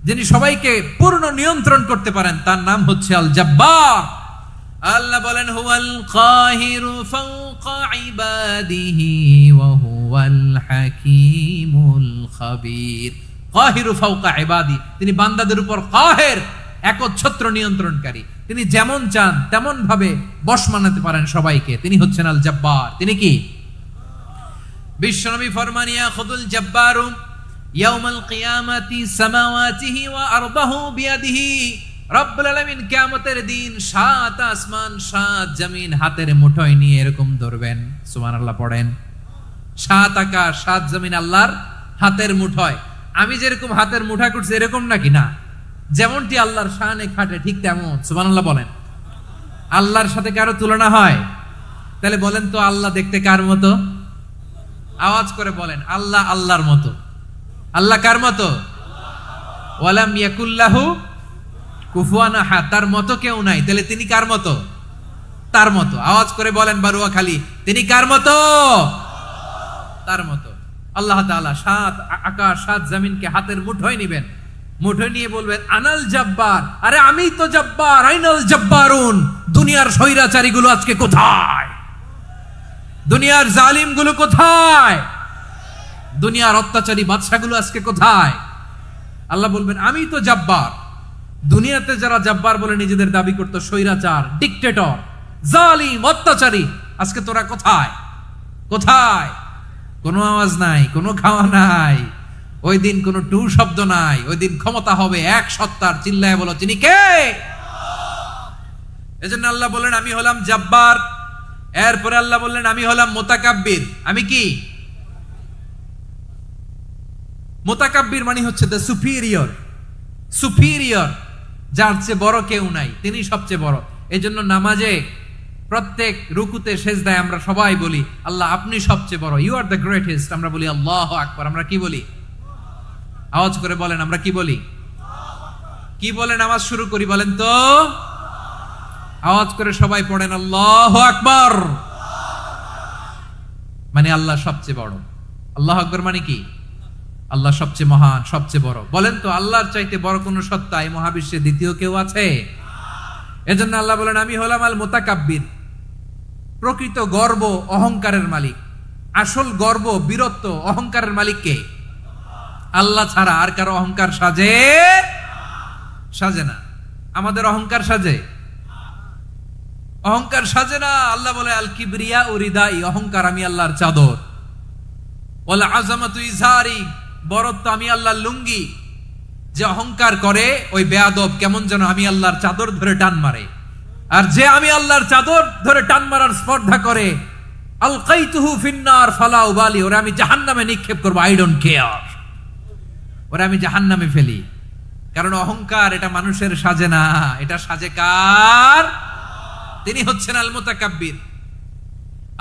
যিনি সবাইকে পূর্ণ নিয়ন্ত্রণ করতে পারেন, তার নাম হচ্ছে আল জব্বার। আল্লাহ বলেন হুয়াল কাহিরু ফাওকা ইবাদিহি ওয়া হুয়াল হাকীমুল খাবীর। কাহিরু ফাওকা ইবাদি, তিনি বান্দাদের উপর কাহের, একচ্ছত্র নিয়ন্ত্রণকারী। তিনি যেমন চান তেমন ভাবে বশ মানাতে পারেন সবাইকে। তিনি হচ্ছেন আল জব্বার। তিনি কি? বিশ্বনবী ফরমান ইয়াখুদুল জব্বারু ইয়াউমাল কিয়ামাতি সামাওয়াতিহি ওয়া আরদাহু বিয়াদিহি। রব্বুল আলামিন কিয়ামতের দিন সাত আসমান সাত জমিন হাতের মুঠোয় নিয়ে এরকম ধরবেন। সুবহানাল্লাহ পড়েন। সাত আকাশ সাত জমিন আল্লাহর হাতের মুঠোয়। আমি যেরকম হাতের মুঠা করছি এরকম নাকি? না, যেমনটি আল্লাহর শানে খাটে ঠিক তেমন। সুবহানাল্লাহ বলেন। আল্লাহর সাথে কারো তুলনা হয়? তাহলে বলেন তো আল্লাহ দেখতে কার মতো? আওয়াজ করে বলেন, আল্লাহ আল্লাহর মতো। আল্লাহ কার মতো? ওয়ালাম ইয়াকুল্লাহু কুফুয়ান আহাদ, তার মতো কেউ নাই। তাহলে তিনি কার মতো? তার মতো। আওয়াজ করে বলেন বারুয়াখালী, তিনি কার মতো? তার মতো। আল্লাহ তাআলা সাত আকাশ সাত জমিনকে হাতের মুঠোয় নিবেন, মুঠোয় নিয়ে বলবেন আনাল জব্বার। আরে আমি তো জব্বার, আইনাল জব্বারুন। দুনিয়ার স্বৈরাচারী গুলো আজকে কোথায়? দুনিয়ার জালিম গুলো কোথায়? দুনিয়ার অত্যাচারী বাদশাগুলো আজকে কোথায়? আল্লাহ বলবেন আমি তো জব্বার। দুনিয়াতে যারা জব্বার বলে নিজেদের দাবি করত, স্বৈরাচার, ডিক্টেটর, জালিম, অত্যাচারী, আজকে তোরা কোথায়? কোথায়? কোনো আওয়াজ নাই, কোনো খাওয়া নাই, ওই দিন কোনো টু শব্দ নাই। ওই দিন ক্ষমতা হবে এক সত্তার। চিল্লায় বলো তিনি কে? এজন্য আল্লাহ বললেন আমি হলাম জাব্বার। এরপরে আল্লাহ বললেন আমি হলাম মুতাকাব্বির। আমি কি? মুতাকাব্বির মানে হচ্ছে দ্য সুপিরিয়র, সুপিরিয়র, যার চেয়ে বড় কেউ নাই, তিনি সবচেয়ে বড়। এই জন্য নামাজে প্রত্যেক রুকুতে সেজদায় আমরা সবাই বলি আল্লাহ আপনি সবচেয়ে বড়, ইউ আর দ্য গ্রেটেস্ট। আমরা বলি আল্লাহু আকবার। আমরা কি বলি? আওয়াজ করে বলেন, আমরা কি বলি? কি বলে নামাজ শুরু করি বলেন তো? আওয়াজ করে সবাই পড়েন আল্লাহু আকবার। মানে আল্লাহ সবচেয়ে বড়। আল্লাহু আকবার মানে কি? আল্লাহ সবচেয়ে মহান, সবচেয়ে বড়। বলেন তো আল্লাহর চাইতে বড় কোন সত্তা এই মহাবিশ্বে দ্বিতীয় কেউ আছে? এজন্য আল্লাহ বলেন আমি হলাম আল মুতাকাব্বির, প্রকৃত গর্ব অহংকারের মালিক। আসল গর্ব, বীরত্ব, অহংকারের মালিক কে? আল্লাহ ছাড়া আর কারো অহংকার সাজে? সাজে না। আমাদের অহংকার সাজে? অহংকার সাজে না। আল্লাহ বলে আল কিবরিয়া ও রিদাই, অহংকার আমি আল্লাহর চাদর। ওয়াল আযামাতু ইজারি, বড়ত্ব আমি আল্লাহর লুঙ্গি। যে অহংকার করে ওই বেয়াদব কেমন যেন আমি আল্লাহর চাদর ধরে টান মারে। আর যে আমি আল্লাহর চাদর ধরে টান মারার স্পর্ধা করে আলকাইতুহু ফিন্নার ফালা উবালি, ওরে আমি জাহান্নামে নিক্ষেপ করব, আই ডোন্ট কেয়ার, ওরে আমি জাহান্নামে ফেলি। কারণ অহংকার এটা মানুষের সাজে না, এটা সাজে কার? তিনি হচ্ছেন আল মুতাকাব্বির।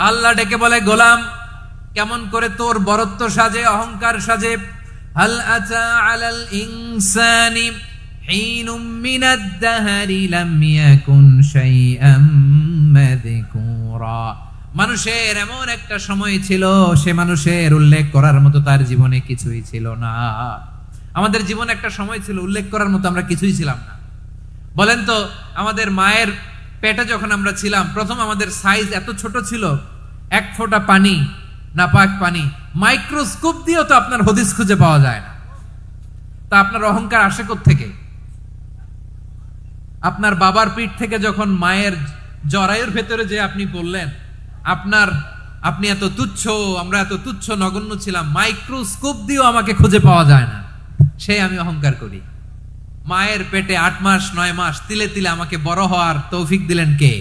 আল্লাহ ডেকে বলে গোলাম কেমন করে তোর বরত্ব সাজে, অহংকার সাজে? হাল আতা আলাল ইনসানি হিনুম মিনাদ দাহরি লাম ইয়াকুন শাইআম মাযকুরা। মানুষের এমন একটা সময় ছিল সে মানুষের উল্লেখ করার মতো তার জীবনে কিছুই ছিল না। আমাদের জীবনে একটা সময় ছিল উল্লেখ করার মতো আমরা কিছুই ছিলাম না। বলেন তো আমাদের মায়ের পেটে যখন আমরা ছিলাম প্রথম আমাদের সাইজ এত ছোট ছিল, এক ফোঁটা পানি, নাপাক পানি, মাইক্রোস্কোপ দিয়েও তো আপনার হদিস খুঁজে পাওয়া যায় না। তা আপনার অহংকার আসে কোত্থেকে? আপনার বাবার পিঠ থেকে যখন মায়ের জরায়ুর ভেতরে যে আপনি বললেন আপনি এত তুচ্ছ, আমরা এত তুচ্ছ নগণ্য ছিলাম, মাইক্রোস্কোপ দিয়েও আমাকে খুঁজে পাওয়া যায় না, সে আমি অহংকার করি। মায়ের পেটে 8 মাস 9 মাস তিলে তিলে আমাকে বড় হওয়ার তৌফিক দিলেন কে?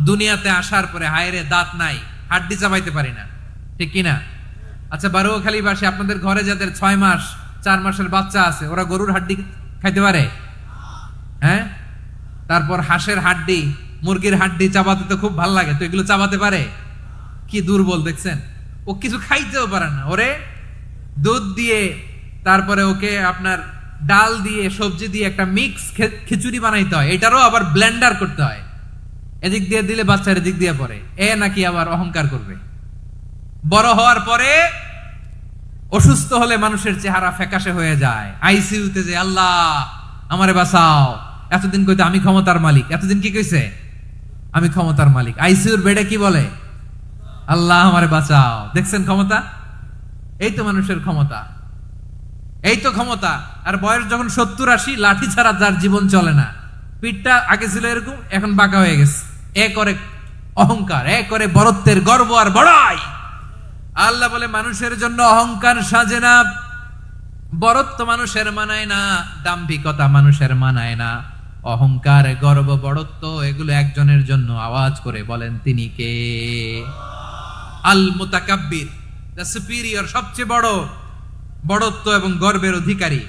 দুনিয়াতে আসার পরে হায়রে দাঁত নাই, হাড্ডি চাবাইতে পারি না, ঠিক কিনা? আচ্ছা বারোখালী বাসী আপনাদের ঘরে যাদের 6 মাস 4 মাসের বাচ্চা আছে ওরা গরুর হাড্ডি খাইতে পারে? হ্যাঁ। তারপর হাঁসের হাড্ডি, মুরগির হাড্ডি চাবাতে তো খুব ভালো লাগে, তো এগুলো চাবাতে পারে? কি দুর্বল দেখছেন, ও কিছু খাইতেও পারে না। ওরে দুধ দিয়ে তারপরে ওকে আপনার ডাল দিয়ে সবজি দিয়ে একটা মিক্স খিচুড়ি বানাইতে হয়, এটারও আবার ব্লেন্ডার করতে হয়, এদিক দিয়ে দিলে বাচ্চার এদিক দিয়ে পড়ে। এ নাকি আবার অহংকার করবে। বড় হওয়ার পরে অসুস্থ হলে মানুষের চেহারা ফ্যাকাশে হয়ে যায়, আইসিইউতে যে আল্লাহ আমারে বাঁচাও। এতদিন কইতে আমি ক্ষমতার মালিক, এতদিন কি কইছে? আমি ক্ষমতার মালিক। আইসিইউর বেডে কি বলে? আল্লাহ আমারে বাঁচাও। দেখছেন ক্ষমতা? এই তো মানুষের ক্ষমতা, এই তো ক্ষমতা। আর বয়স যখন 70-80, লাঠি ছাড়া যার জীবন চলে না। পিঠটা আগে ছিল এরকম, এখন বাঁকা হয়ে গেছে। এ করে অহংকার, এ করে বড়ত্বের গর্ব আর বড়াই। আল্লাহ বলে মানুষের জন্য অহংকার সাজে না, বড়ত্ব মানুষের মানায় না, দাম্ভিকতা মানুষের মানায় না। অহংকার, গর্ব, বড়ত্ব এগুলো একজনের জন্য। আওয়াজ করে বলেন তিনি কে? আল মুতাকাব্বির, দ্য সুপিরিয়র, সবচেয়ে বড়, বড়ত্ব এবং গর্বের অধিকারী।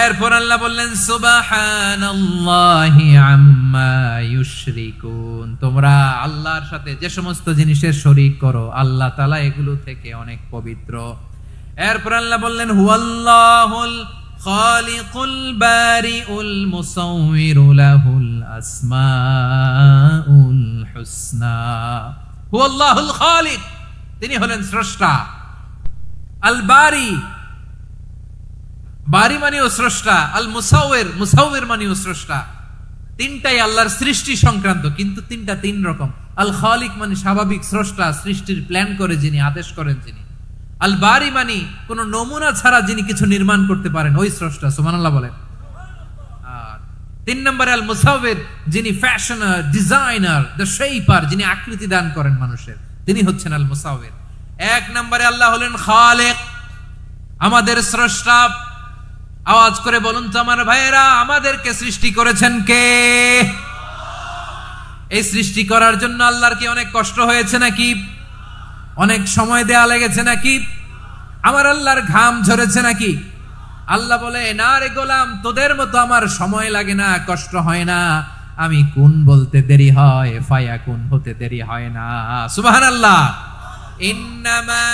এরপর আল্লাহ বললেন সুবহানাল্লাহি আম্মা ইউশরিকুন, তোমরা আল্লাহর সাথে যে সমস্ত জিনিসের শরীক করো আল্লাহ তাআলা এগুলো থেকে অনেক পবিত্র। এরপর আল্লাহ বললেন হুয়াল্লাহুল খালিকুল বারিউল মুসাউবিরু লাহুল আসমাউল হুসনা। হুয়াল্লাহুল খালিক, তিনি হলেন স্রষ্টা। আল বারি, বারি মানেও স্রষ্টা। আল মুসাউবির, মুসাউবির মানেও স্রষ্টা। তিনটাই আল্লাহর সৃষ্টি সংক্রান্ত, কিন্তু তিনটা তিন রকম। আল খালিক মানে স্বাভাবিক স্রষ্টা, সৃষ্টির প্ল্যান করে যিনি, আদেশ করেন যিনি। আল বারি মানে কোন নমুনা ছাড়া যিনি কিছু নির্মাণ করতে পারেন, ওই স্রষ্টা। সুবহানাল্লাহ বলেন। আর 3 নম্বরে আল মুসাউবির, যিনি ফ্যাশনার, ডিজাইনার, দ্য শেপার, যিনি আকৃতি দান করেন মানুষের, তিনি হচ্ছেন আল মুসাউবির। 1 নম্বরে আল্লাহ হলেন খালিক, আমাদের স্রষ্টা। আওয়াজ করে বলুন তো আমার ভাইয়েরা, আমাদেরকে সৃষ্টি করেছেন কে? এই সৃষ্টি করার জন্য আল্লাহর কি অনেক কষ্ট হয়েছে নাকি? অনেক সময় দেয়া লেগেছে নাকি? আমার আল্লাহর ঘাম ঝরেছে নাকি? আল্লাহ বলে, না রে গোলাম, তোদের মতো আমার সময় লাগে না, কষ্ট হয় না। আমি কুন বলতে দেরি হয়, ফায়াকুন হতে দেরি হয় না। সুবহানাল্লাহ। ইন্নামা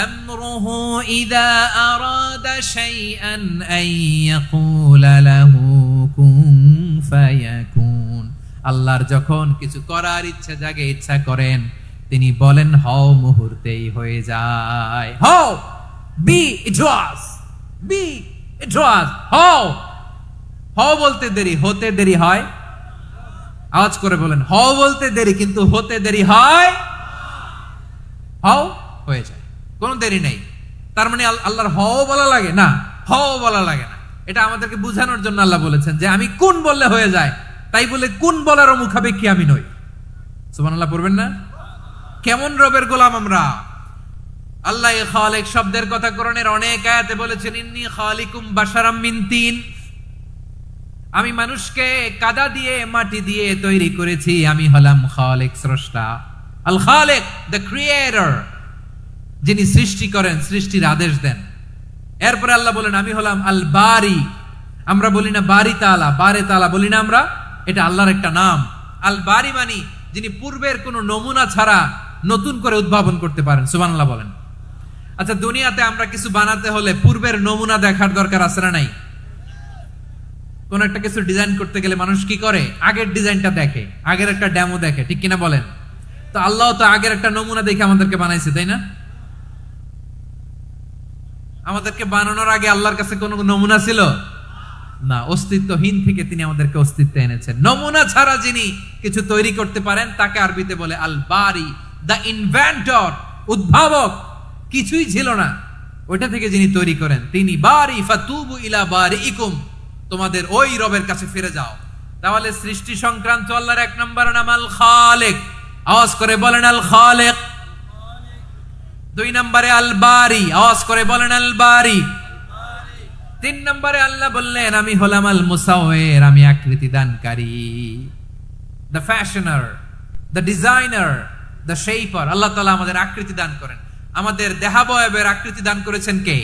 আমরুহু ইযা আরাদা শাইআন আন ইয়াকুলা লাহু কুন ফায়াকুন। আল্লাহর যখন কিছু করার ইচ্ছা জাগে, ইচ্ছা করেন, তিনি বলেন হও, মুহূর্তেই হয়ে যায়। হও, বি ইট ওয়াজ, বি ইট ওয়াজ। হও, হও বলতে দেরি, হতে দেরি হয়। আওয়াজ করে বলেন, হও বলতে দেরি কিন্তু হতে দেরি হয়। হও হয়ে যায়, কোনো দেরি নেই। তার মানে আল্লাহর হও বলা লাগে না, হও বলা লাগে না। এটা আমাদেরকে বুঝানোর জন্য আল্লাহ বলেছেন যে আমি কুন বললে হয়ে যায়, তাই বলে কুন বলারও মুখাপেক্ষী আমি নই। সুবহানাল্লাহ পড়বেন না? কেমন রবের গোলাম আমরা! আল্লাহ খালিক শব্দের কথা কোরআনের অনেক আয়াতে বলেছেন, ইন্নী খালিকুম বাশারাম মিন তিন। আমি মানুষকে কাদা দিয়ে, মাটি দিয়ে তৈরি করেছি। আমি হলাম খালিক, স্রষ্টা। আল খালিক, দ্য ক্রিয়েটর, যিনি সৃষ্টি করেন, সৃষ্টির আদেশ দেন। এরপরে আল্লাহ বলেন আমি হলাম আল বারি। আমরা বলি না বারি তাআলা, বারে তাআলা বলি না আমরা, এটা আল্লাহর একটা নাম। আল বারি মানে যিনি পূর্বের কোন নমুনা ছাড়া নতুন করে উদ্ভাবন করতে পারেন। সুবহানাল্লাহ বলেন। আচ্ছা, দুনিয়াতে আমরা কিছু বানাতে হলে পূর্বের নমুনা দেখার দরকার আছে না নাই? কোন একটা কিছু ডিজাইন করতে গেলে মানুষ কি করে? আগের ডিজাইনটা দেখে, আগের একটা ডেমো দেখে, ঠিক কিনা বলেন? তো আল্লাহ তো আগের একটা নমুনা দেখে আমাদেরকে বানাইছে, তাই না? আমাদেরকে বানানোর আগে আল্লাহর কাছে কোনো নমুনা ছিল না। অস্তিত্বহীন থেকে তিনি আমাদেরকে অস্তিত্বে এনেছেন। নমুনা ছাড়া যিনি কিছু তৈরি করতে পারেন তাকে আরবিতে বলে আল বারি, দ্য ইনভেন্টর, উদ্ভাবক। কিছুই ছিল না, ওইটা থেকে যিনি তৈরি করেন তিনি বারি। ফাতুবু ইলা বারিইকুম, তোমাদের ওই রবের কাছে ফিরে যাও। তাহলে সৃষ্টি সংক্রান্ত আল্লাহর এক নম্বর নাম আল খালিক। আওয়াজ করে বলেন আল খালিক। দুই নম্বরে আল বারি। আওয়াজ করে বলেন আল বারি। তিন নম্বরে আল্লাহ বললেন আমি হলাম আল মুসাওয়ির, আমি আকৃতি দানকারী। The fashioner, the designer, the shaper. Allah তাআলা আমাদের আকৃতি দান করেন। আমাদের দেহাবয়বের আকৃতি দান করেছেন কে?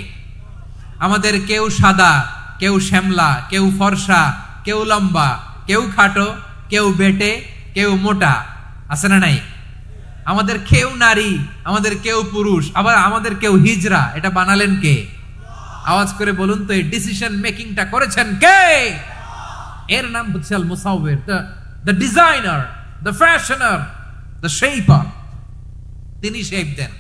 আমাদের কেউ সাদা, কেউ শ্যামলা, কেউ ফর্সা, কেউ লম্বা, কেউ খাটো, কেউ বেটে, কেউ মোটা, আছে না নাই? আমাদের কেউ নারী, আমাদের কেউ পুরুষ, আবার আমাদের কেউ হিজড়া। এটা বানালেন কে? আওয়াজ করে বলুন তো, এই ডিসিশন মেকিংটা করেছেন কে? এর নাম হচ্ছে আল মুসাওয়ির, the designer, the fashioner, the shaper. তিনি শেপ দেন।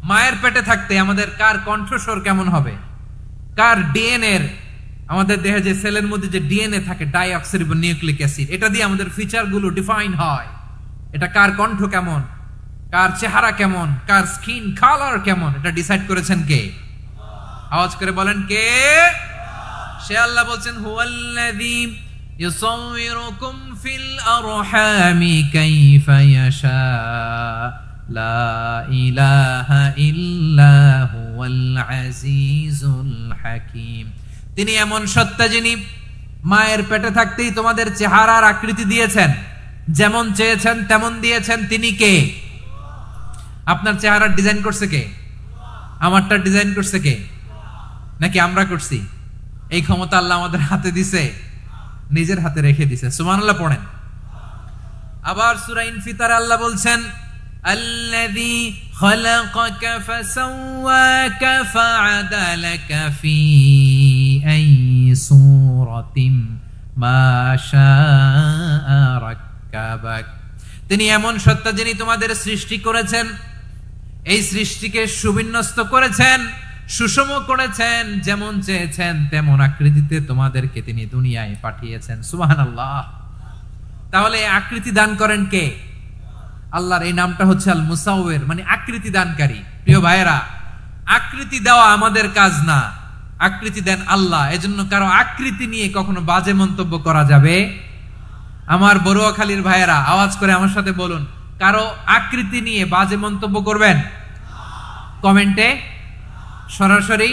মায়ের পেটে থাকতে আমাদের কার কণ্ঠস্বর কেমন হবে, কার ডিএনএ, আমাদের দেহে যে সেলের মধ্যে যে ডিএনএ থাকে, ডাইঅক্সিরিবোনিউক্লিক অ্যাসিড, এটা দিয়ে আমাদের ফিচার গুলো ডিফাইন হয়। এটা কার কণ্ঠ কেমন, কার চেহারা কেমন, কার স্কিন কালার কেমন, এটা ডিসাইড করেছেন কে? আওয়াজ করে বলেন কে? সে আল্লাহ বলছেন হুয়াল্লাযী ইউসাউয়িরুকুম ফিল আরহামি কাইফা ইয়াশা লা ইলাহা ইল্লা হুয়াল আজিজুল হাকীম। তিনি এমন সত্তা যিনি মায়ের পেটে থাকতেই তোমাদের চেহারার আকৃতি দিয়েছেন, যেমন চেয়েছেন তেমন দিয়েছেন। তিনি কে? আপনার চেহারার ডিজাইন করছে কে? আমারটা ডিজাইন করছে কে? নাকি আমরা করছি? এই ক্ষমতা আল্লাহ আমাদের হাতে দিছে, নিজের হাতে রেখে দিছে। সুবহানাল্লাহ পড়েন। আবার সূরা ইনফিতারে আল্লাহ বলছেন আল্লাযী খালাকাকা ফাসাওয়াকা ফাআদালাকা ফি আইয়ি সূরাতিন মা শাআ রাক্কাবাক। তিনি এমন সত্তা যিনি তোমাদের সৃষ্টি করেছেন, এই সৃষ্টিকে সুবিন্যস্ত করেছেন, সুষম করেছেন, যেমন চেয়েছেন তেমন আকৃতিতে তোমাদেরকে তিনি দুনিয়ায় পাঠিয়েছেন। সুবহানাল্লাহ। তাহলে আকৃতি দান করেন কে? আল্লাহর এই নামটা হচ্ছে আল মুসাওয়ির, মানে আকৃতি দানকারী। প্রিয় ভাইয়েরা, আকৃতি দেওয়া আমাদের কাজ না, আকৃতি দেন আল্লাহ। এজন্য কারো আকৃতি নিয়ে কখনো বাজে মন্তব্য করা যাবে? আমার বড়ুয়াখালীর ভাইয়েরা আওয়াজ করে আমার সাথে বলুন, কারো আকৃতি নিয়ে বাজে মন্তব্য করবেন? কমেন্টে সরাসরি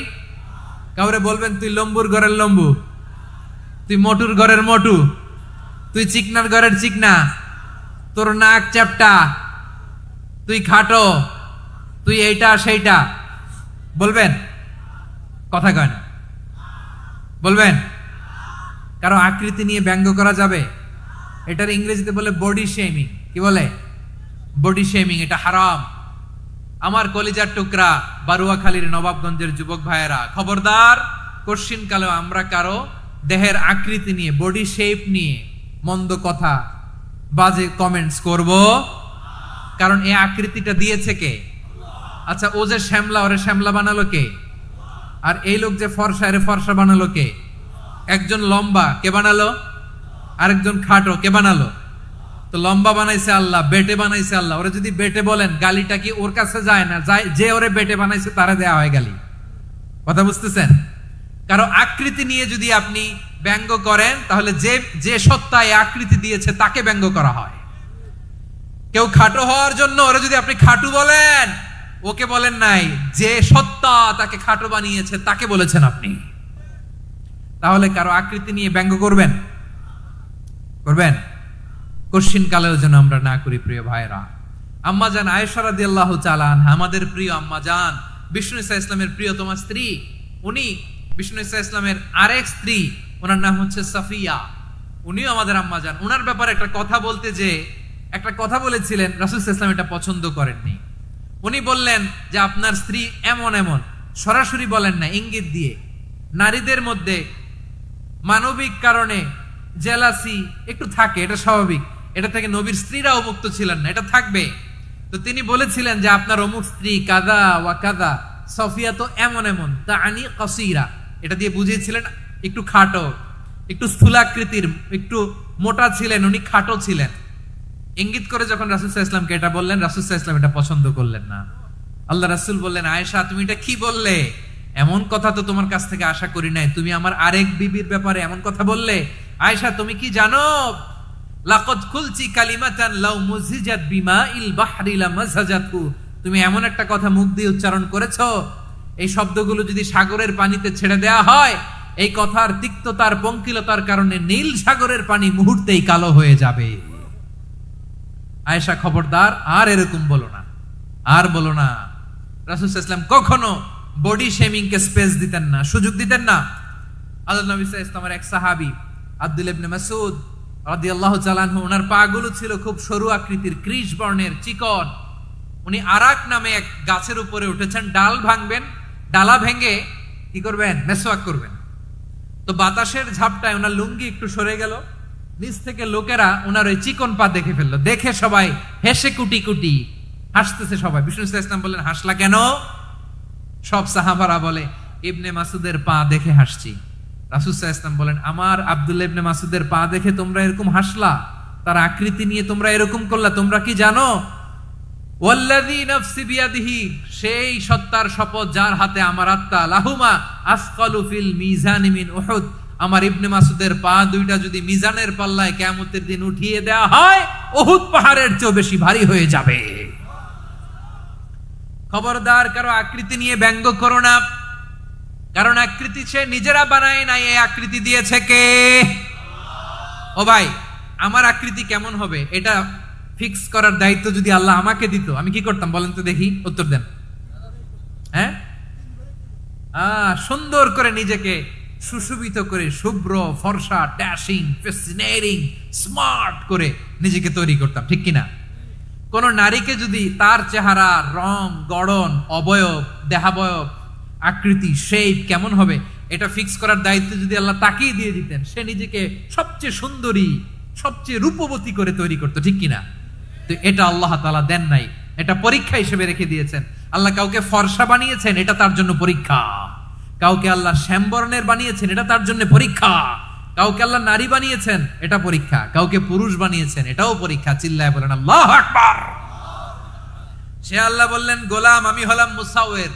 কাউরে বলবেন তুই লম্বুর ঘরের লম্বু, তুই মোটুর ঘরের মোটু, তুই চিকনার ঘরের চিকনা, তোর নাক চ্যাপটা, তুই খাটো, তুই এইটা সেইটা বলবেন? কথা কয় না, বলবেন? কারো আকৃতি নিয়ে ব্যঙ্গ করা যাবে? এটার ইংরেজিতে বলে বডি শেমিং। কি বলে? Body shaming. এটা হারাম। আমার কলিজার টুকরা বারুয়াখালীর নবাবগঞ্জের যুবক ভাইয়েরা, খবরদার, কোশ্চিন কালেও আমরা কারো দেহের আকৃতি নিয়ে, বডি শেপ নিয়ে মন্দ কথা, বাজে কমেন্টস করব। কারণ এই আকৃতিটা দিয়েছে কে? আচ্ছা, ও যে শ্যামলা, ওরে শ্যামলা বানালো কে? আর এই লোক যে ফর্সা, এরে ফর্সা বানালো কে? একজন লম্বা, কে বানালো? আরেকজন খাটো, কে বানালো? তো লম্বা বানাইছে আল্লাহ, বেটে বানাইছে আল্লাহ। ওরা যদি বেটে বলেন, গালিটা কি ওর কাছে যায় না? যায়। যে ওরে বেটে বানাইছে তারা দেয়া হয় গালি। কথা বুঝতেছেন? কারো আকৃতি নিয়ে যদি আপনি ব্যঙ্গ করেন, তাহলে যে যে সত্তা এই আকৃতি দিয়েছে তাকে ব্যঙ্গ করা হয়। কেউ খাটো হওয়ার জন্য ওরা যদি আপনি খাটু বলেন, ওকে বলেন নাই, যে সত্তা তাকে খাটো বানিয়েছে তাকে বলেছেন আপনি। তাহলে কারো আকৃতি নিয়ে ব্যঙ্গ করবেন? করবেন? কোশ্চিন কালেও যেন আমরা না করি প্রিয় ভাইরা। আম্মা জান আয়েশা রাদিয়াল্লাহু তাআলা আনহা, আমাদের প্রিয় আম্মা জান, বিষ্ণু ইসা ইসলামের প্রিয়তমা স্ত্রী, উনি বিষ্ণু ইসা ইসলামের আরেক স্ত্রী, ওনার নাম হচ্ছে সাফিয়া, উনিও আমাদের আম্মা জান। ওনার ব্যাপারে একটা কথা বলতে যে একটা কথা বলেছিলেন, রাসূল সাল্লাল্লাহু আলাইহি ওয়াসাল্লাম এটা পছন্দ করেননি। উনি বললেন যে আপনার স্ত্রী এমন এমন, সরাসরি বলেন না, ইঙ্গিত দিয়ে। নারীদের মধ্যে মানবিক কারণে জেলাসি একটু থাকে, এটা স্বাভাবিক। এটা থেকে নবীর স্ত্রীরাও মুক্ত ছিলেন না, এটা থাকবে। তো তিনি বলেছিলেন যে আপনার অমুক স্ত্রী কাদা ওয়া কাদা, সফিয়া তো এমন এমন, তা আনি কাসীরা, এটা দিয়ে বুঝিয়েছিলেন একটু খাটো, একটু স্থূলাকৃতির, একটু মোটা ছিলেন, উনি খাটো ছিলেন। ইঙ্গিত করে যখন রাসূল সাল্লাল্লাহু আলাইহি ওয়াসাল্লামকে এটা বললেন, রাসূল সাল্লাল্লাহু আলাইহি ওয়াসাল্লাম এটা পছন্দ করলেন না। আল্লাহ রাসূল বললেন, আয়েশা তুমি এটা কি বললে? এমন কথা তো তোমার কাছ থেকে আশা করি নাই। তুমি আমার আরেক বিবির ব্যাপারে এমন কথা বললে। আয়েশা তুমি কি জানো, লাকাদ কুলতি কালিমাতান লাউ মুজিজাত বিমাইল বাহরি লামাজাজাতু, তুমি এমন একটা কথা মুখ দিয়ে উচ্চারণ করেছো, এই শব্দগুলো যদি সাগরের পানিতে ছেড়ে দেয়া হয়, এই কথার তিক্ততার, পঙ্কিলতার কারণে নীল সাগরের পানি মুহূর্তেই কালো হয়ে যাবে। আয়েশা খবরদার, আর এরকম বলো না, আর বলো না। রাসূল সাল্লাল্লাহু আলাইহি ওয়াসাল্লাম কখনো বডি শেমিং কে স্পেস দিতেন না, সুযোগ দিতেন না। আল্লাহ নবী সাল্লাল্লাহু আলাইহি ওয়াসাল্লামের এক সাহাবী আব্দুল্লাহ ইবনে মাসউদ রাদিয়াল্লাহু তাআলা আনহু, ওনার পা গুলো ছিল খুব সরু আকৃতির, কৃশ বর্ণের, চিকন। উনি আরাক নামে এক গাছের উপরে উঠেছেন, ডাল ভাঙবেন, ডালা ভেঙে কি করবেন? মেসওয়াক করবেন। তো বাতাসের ঝাপটায় ওনার লুঙ্গি একটু সরে গেল, নিচ থেকে লোকেরা ওনার ওই চিকন পা দেখে ফেললো। দেখে সবাই হেসে কুটি কুটি হাসতেছে সবাই। বিষ্ণু সাল্লাল্লাহু আলাইহি ওয়াসাল্লাম বললেন, হাসলা কেন? সব সাহাবারা বলে, ইবনে মাসুদের পা দেখে হাসছি। রাসূল সাল্লাল্লাহু আলাইহি ওয়াসাল্লাম বলেন, আমার আব্দুল্লাহ ইবনে মাসুদের পা দেখে তোমরা এরকম হাসলা, তার আকৃতি নিয়ে তোমরা এরকম করলা, তোমরা কি জানো? ওয়াল্লাযী নাফসি বিয়াদিহি, সেই সত্তার শপথ যার হাতে আমার আত্মা, লাহুমা আসকালু ফিল মিজানি মিন উহুদ, আমার ইবনে মাসুদের পা দুইটা যদি মিজানের পাল্লায় কিয়ামতের দিন উঠিয়ে দেওয়া হয়, উহুদ পাহাড়ের চেয়ে বেশি ভারী হয়ে যাবে। খবরদার, কারো আকৃতি নিয়ে ব্যঙ্গ করো না, কারণ আকৃতি সে নিজেরা বানায় নাই, এই আকৃতি দিয়েছে কে? ও ভাই, আমার আকৃতি কেমন হবে এটা ফিক্স করার দায়িত্ব যদি আল্লাহ আমাকে দিত, আমি কি করতাম বলেন তো দেখি, উত্তর দেন। হ্যাঁ, সুন্দর করে নিজেকে সুশোভিত করে, শুভ্র, ফর্সা, ড্যাশিং, ফ্যাসিনেটিং, স্মার্ট করে নিজেকে তৈরি করতাম, ঠিক কিনা? কোন নারীকে যদি তার চেহারা, রং, গড়ন, অবয়ব, দেহাবয়ব, আকৃতি, শেপ কেমন হবে এটা ফিক্স করার দায়িত্ব যদি আল্লাহ তাকেই দিয়ে দিতেন, সে নিজেকে সবচেয়ে সুন্দরী, সবচেয়ে রূপবতী করে তৈরি করতো, ঠিক কিনা? তো এটা আল্লাহ তাআলা দেন নাই, এটা পরীক্ষা হিসেবে রেখে দিয়েছেন। আল্লাহ কাউকে ফর্সা বানিয়েছেন, এটা তার জন্য পরীক্ষা। কাউকে আল্লাহ শ্যামবর্ণের বানিয়েছেন, এটা তার জন্য পরীক্ষা। কাউকে আল্লাহ নারী বানিয়েছেন, এটা পরীক্ষা। কাউকে পুরুষ বানিয়েছেন, এটাও পরীক্ষা। চিল্লায় বলেন আল্লাহু আকবার। সে আল্লাহ বললেন, গোলাম আমি হলাম মুসাওয়ির,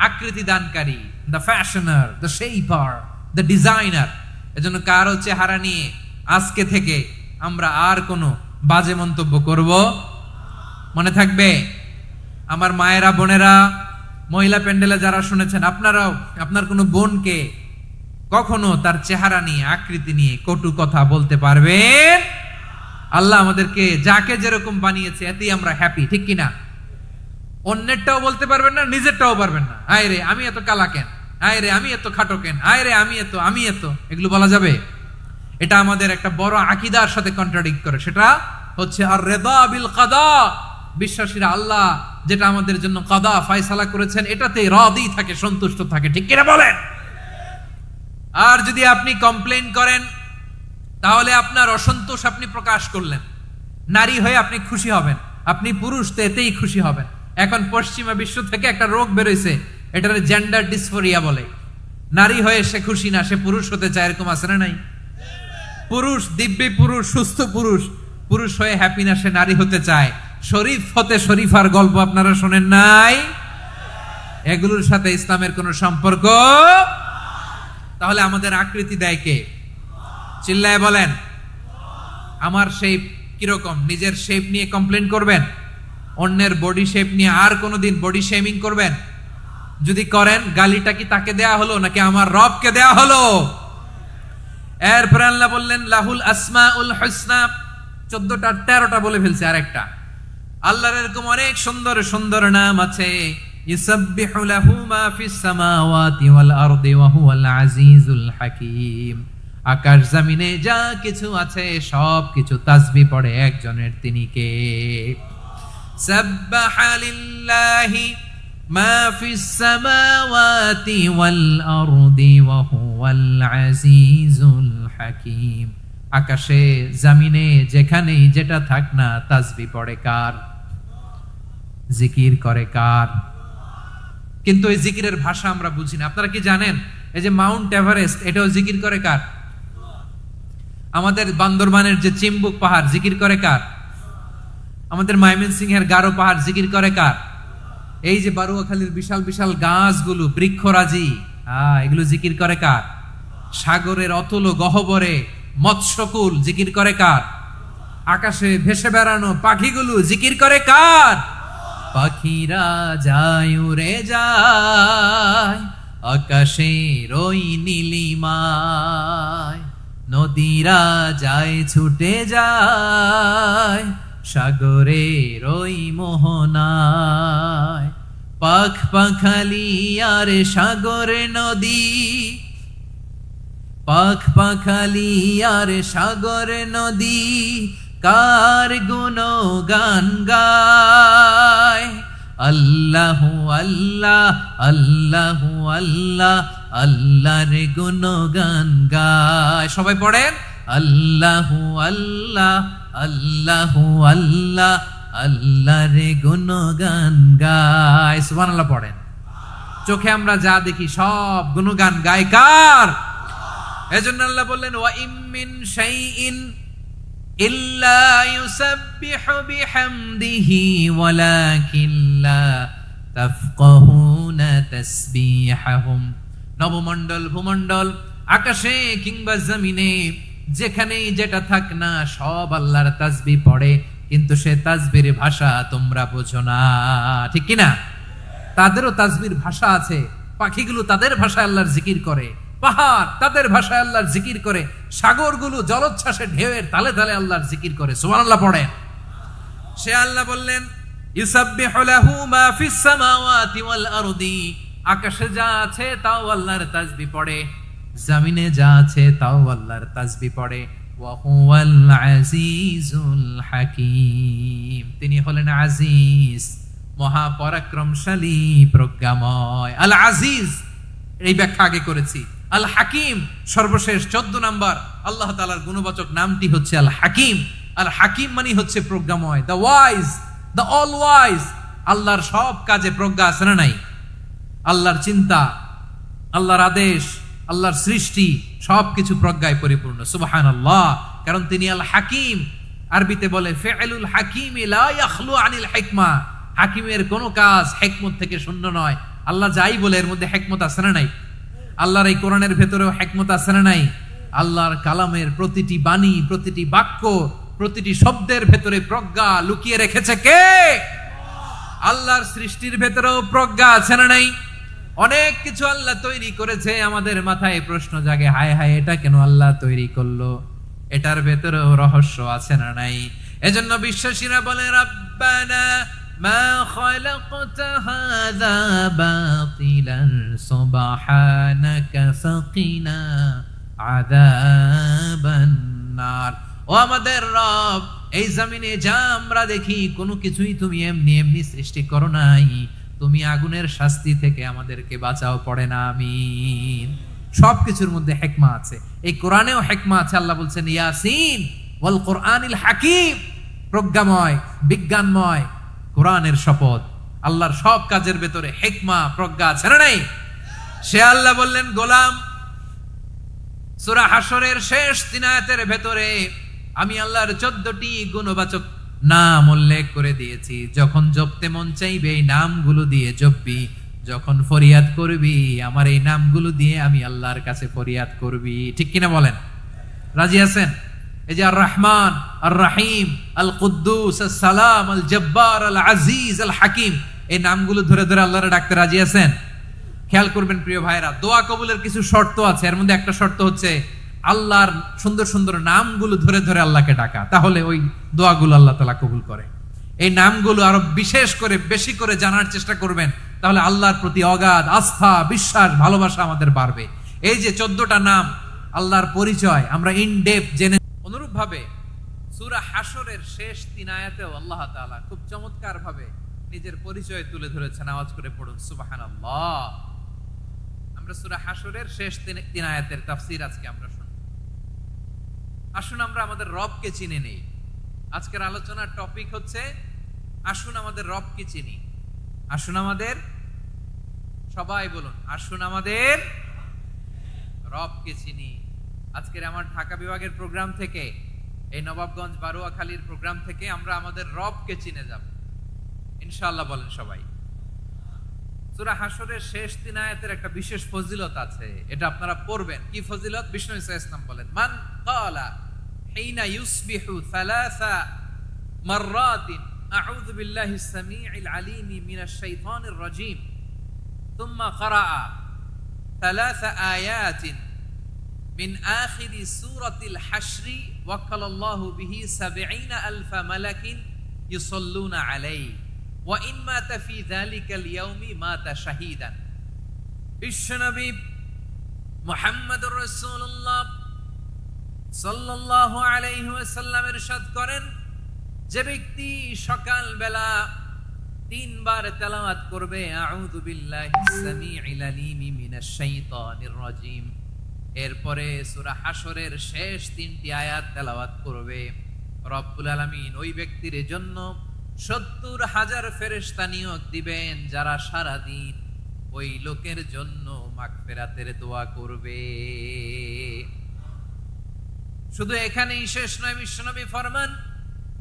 আকৃতি দানকারী, the fashioner, the shaper, the designer. এজন্য কারো চেহারা নিয়ে আজকে থেকে আমরা আর কোনো বাজে মন্তব্য করব মনে থাকবে? আমার মায়েরা, বোনেরা, মহিলা প্যান্ডেলে যারা শুনেছেন, আপনারাও আপনার কোনো বোনকে কখনো তার চেহারা নিয়ে, আকৃতি নিয়ে কটু কথা বলতে পারবেন? আল্লাহ আমাদেরকে যাকে যেরকম বানিয়েছে এতেই আমরা হ্যাপি, ঠিক কিনা? অন্যেরটাও বলতে পারবেন না, নিজেরটাও পারবেন না। আয় রে আমি এত কালা কেন, আয় রে আমি এত খাটো কেন, আয় রে আমি এত, এগুলো বলা যাবে? এটা আমাদের একটা বড় আকীদার সাথে কন্ট্রাডিক্ট করে। সেটা হচ্ছে আর রিদা বিল কাদা, বিশ্বাসীরা আল্লাহ যেটা আমাদের জন্য কাদা ফয়সালা করেছেন এটাতে রাদি থাকে, সন্তুষ্ট থাকে, ঠিক কিনা বলেন? আর যদি আপনি কমপ্লেইন করেন তাহলে আপনার অসন্তোষ আপনি প্রকাশ করলেন। নারী হয়ে আপনি খুশি হবেন, আপনি পুরুষ তো এতেই খুশি হবেন। এখন পশ্চিমা বিশ্ব থেকে একটা রোগ বেরোইছে, এটার জেন্ডার ডিসফোরিয়া বলে। নারী হয়ে সে খুশি না, সে পুরুষ হতে চায়, এরকম আছে না নাই? পুরুষ, দিব্যি পুরুষ, সুস্থ পুরুষ, পুরুষ হয়ে হ্যাপি না, সে নারী হতে চায়। শরীফ হতে শরীফার গল্প আপনারা শোনেন নাই? এগুলোর সাথে ইসলামের কোন সম্পর্ক? তাহলে আমাদের আকৃতি দেয় কে? চিল্লায় বলেন। আমার শেপ কিরকম, নিজের শেপ নিয়ে কমপ্লেন করবেন? অন্যের বডি শেপ নিয়ে আর কোনোদিন বডি শেমিং করবেন? যদি করেন, গালিটা কি তাকে দেয়া হলো নাকি আমার রবকে দেয়া হলো? এরপর আল্লাহ বললেন লাহুল আসমাউল হুসনা, 14টা 13টা বলে ফেলছে, আরেকটা। আল্লাহর এরকম অনেক সুন্দর সুন্দর নাম আছে। ইউসাব্বিহু লাহু মা ফিস সামাওয়াতি ওয়াল আরদি ওয়া হুয়াল আজিজুল হাকীম। আকাশ জমিনে যা কিছু আছে সব কিছু তাসবিহ পড়ে একজনের, তিনি কে? সাব্বাহা লিল্লাহি মা ফিস সামাওয়াতি ওয়াল আরদি ওয়া হুয়াল আজিজুল হাকীম। আকাশে জমিনে যেখানেই যেটা থাক না, তাসবিহ পড়ে কার? জিকির করে কার? কিন্তু এই জিকিরের ভাষা আমরা বুঝি না। আপনারা কি জানেন এই যে মাউন্ট এভারেস্ট, এটাও জিকির করে কার? আমাদের বান্দরবানের যে চিম্বুক পাহাড়, জিকির করে কার? আমাদের ময়মনসিংহের গারো পাহাড়, জিকির করে কার? এই যে বারুয়াখালীর বিশাল বিশাল গাছগুলো, বৃক্ষরাজি, এগুলো জিকির করে কার? সাগরের অতল গহ্বরে মৎস্যকুল, জিকির করে কার? আকাশে ভেসে বেড়ানো পাখিগুলো, জিকির করে কার? পাখিরা যায় উড়ে যায় আকাশের ওই নীলিমায়, নদীরা যায় ছুটে যায় সাগরের ওই মোহনায়। পাখ পাখালি আর সাগর নদী, পাখ পাখালি আর সাগর নদী, কার গুণগান গায়। আল্লাহু আল্লাহ আল্লাহু আল্লাহ, আল্লাহর গুণগান গায়। সবাই পড়েন আল্লাহু আল্লাহ আল্লাহু আল্লাহ, আল্লাহর গুণগান গায়। সুবহানাল্লাহ পড়েন। চোখে আমরা যা দেখি সব গুণগান গায় কার? এজন্য আল্লাহ বললেন ওয়া ইম মিন শাইইন ইল্লা ইউসাব্বিহু বিহামদিহি ওয়ালাকিন লা তাফকাহুনা তাসবিহাহুম। নবমণ্ডল, ভূমণ্ডল, আকাশে কিংবা জমিনে যেখানেই যেটা থাক না সব আল্লাহর তাসবিহ পড়ে, কিন্তু সে তাসবিহর ভাষা তোমরা বোঝো না, ঠিক কিনা? তাদেরও তাসবিহর ভাষা আছে। পাখিগুলো তাদের ভাষায় আল্লাহর জিকির করে, পাহাড় তাদের ভাষায় আল্লাহর জিকির করে, সাগরগুলো জলোচ্ছ্বাসে ঢেউয়ের তালে তালে আল্লাহর জিকির করে। সুবহানাল্লাহ পড়েন। সে আল্লাহ বললেন ইউসাব্বিহু লাহু মা ফিস সামাওয়াতি ওয়াল আরদি, আকাশে যা আছে তাও আল্লাহর তাসবিহ পড়ে, জমিনে যা আছে তাও আল্লাহর তাসবিহ পড়ে। ওয়া হুয়াল আজিজুল হাকীম, তিনি হলেন আজিজ, মহাপরাক্রমশালী, প্রজ্ঞাময়। আল আজিজ এই ব্যাখ্যা আগে করেছি। আল হাকিম সর্বশেষ 14 নাম্বার আল্লাহ তাআলার গুণবাচক নামটি হচ্ছে আল হাকিম। আল হাকিম মানে হচ্ছে প্রজ্ঞাময়, the wise, the all wise. আল্লাহর সব কাজে প্রজ্ঞা আছে না নাই? আল্লাহর চিন্তা, আল্লাহর আদেশ, আল্লাহর সৃষ্টি সবকিছু প্রজ্ঞায় পরিপূর্ণ। সুবহানাল্লাহ, কারণ তিনি আল হাকিম। আরবিতে বলে ফিআলুল হাকিম লা ইয়াখলু আনিল হিকমা, হাকিমের কোন কাজ হিকমত থেকে শূন্য নয়। আল্লাহ যাই বলে এর মধ্যে হিকমত আছে না নাই? আল্লাহর এই কোরআনের ভেতরেও হিকমত আছে না নাই? আল্লাহর কালামের প্রতিটি বাণী, প্রতিটি বাক্য, প্রতিটি শব্দের ভেতরে প্রজ্ঞা লুকিয়ে রেখেছে কে? আল্লাহর সৃষ্টির ভেতরেও প্রজ্ঞা আছে না নাই? অনেক কিছু আল্লাহ তৈরি করেছে, আমাদের মাথায় প্রশ্ন জাগে, হায় হায় এটা কেন আল্লাহ তৈরি করলো? এটার ভেতরেও রহস্য আছে না নাই? এজন্য বিশ্বাসীরা বলে রাব্বানা মা খালাকতা হাযা বাতিলান সুবহানাকা ফাকিনা আযাবান নার। ও আমাদের রব, এই জমিনে যা আমরা দেখি কোনো কিছুই তুমি এমনি এমনি সৃষ্টি করো নাই, তুমি আগুনের শাস্তি থেকে আমাদেরকে বাঁচাও, পড়ে না আমিন। সবকিছুর মধ্যে হিকমা আছে, এই কোরআনেও হিকমা আছে। আল্লাহ বলছেন ইয়াসিন ওয়াল কোরআনিল হাকিম, প্রজ্ঞাময় বিজ্ঞানময় কোরআনের শপথ। আল্লাহর সব কাজের ভেতরে হিকমা প্রজ্ঞা আছে না নাই? সে আল্লাহ বললেন গোলাম, সূরা হাশরের শেষ 3 আয়াতের ভেতরে আমি আল্লাহর 14টি গুণবাচক নাম উল্লেখ করে দিয়েছি। যখন জপতে মন চাইবে এই নামগুলো দিয়ে জপবি, যখন ফরিয়াদ করবি আমার এই নামগুলো দিয়ে আমি আল্লাহর কাছে ফরিয়াদ করবি। ঠিক কিনা বলেন? রাজি আছেন? এই যে আর রহমান, আর রাহিম, আল কুদ্দুস, আস সালাম, আল জব্বার, আল আজিজ, আল হাকিম, এই নামগুলো ধরে ধরে আল্লাহরে ডাকতে রাজি আছেন? খেয়াল করবেন প্রিয় ভাইরা, দোয়া কবুলের কিছু শর্ত আছে। এর মধ্যে একটা শর্ত হচ্ছে আল্লাহর সুন্দর সুন্দর নামগুলো ধরে ধরে আল্লাহকে ডাকা, তাহলে ওই দোয়াগুলো আল্লাহ তাআলা কবুল করে। এই নামগুলো আরো বিশেষ করে বেশি করে জানার চেষ্টা করবেন, তাহলে আল্লাহর প্রতি অগাধ আস্থা, বিশ্বাস, ভালোবাসা আমাদের বাড়বে। এই যে 14টা নাম আল্লাহর পরিচয় আমরা ইন ডেপথ জেনে, অনুরূপ ভাবে সূরা হাশরের শেষ 3 আয়াতেও আল্লাহ তাআলা খুব চমৎকার ভাবে নিজের পরিচয় তুলে ধরেছেন। আওয়াজ করে পড়ুন সুবহানাল্লাহ। আমরা সূরা হাশরের শেষ 3 আয়াতের তাফসীর আজকে আমরা শুনব। আসুন আমরা আমাদের রবকে চিনে নেই। আজকের আলোচনার টপিক হচ্ছে আসুন আমাদের রবকে চিনি। আসুন আমাদের, সবাই বলুন, আসুন আমাদের রবকে চিনি। আজকের আমার ঢাকা বিভাগের প্রোগ্রাম থেকে, এই নবাবগঞ্জ বারুয়াখালীর প্রোগ্রাম থেকে আমরা আমাদের রবকে চিনে যাব ইনশাআল্লাহ। বলেন সবাই। সূরা হাশরের শেষ 3 আয়াতের একটা বিশেষ ফজিলত আছে, এটা আপনারা পড়বেন। কি ফজিলত? বিষ্ণু ঈসা ইসলাম বলেন, মান ক্বালা হিনা ইউসবিহু সালাসা মাররাতিন আউযু বিল্লাহিস সামিউল আলিম মিনাশ শাইতানির রাজীম থুম্মা ক্বারাআ সালাসা আয়াতিন মিন আখিরি সূরাতিল হাশরি ওয়াক্কালাল্লাহু বিহি ৭০,০০০ মালাকিন ইউসাল্লুনা আলাইহি ওয়া ইন মাতা ফি যালিকাল ইয়াউমি মাতা শাহীদান। বিশ্বনবী মুহাম্মদুর রাসূলুল্লাহ সাল্লাল্লাহু আলাইহি ওয়াসাল্লাম ইরশাদ করেন, যে ব্যক্তি সকাল বেলা 3 বার তেলাওয়াত করবে আউযু বিল্লাহিস সামিউল আলিম মিনাশ শাইতানির রাজীম, এরপরে সূরা হাশরের শেষ 3টি আয়াত তেলাওয়াত করবে, রব্বুল আলামিন ওই ব্যক্তির জন্য ৭০,০০০ ফেরেশতা নিয়োগ দিবেন, যারা সারা দিন ওই লোকের জন্য মাগফিরাতের দোয়া করবে। শুধু এখানেই শেষ নয়, বিশ্বনবী ফরমান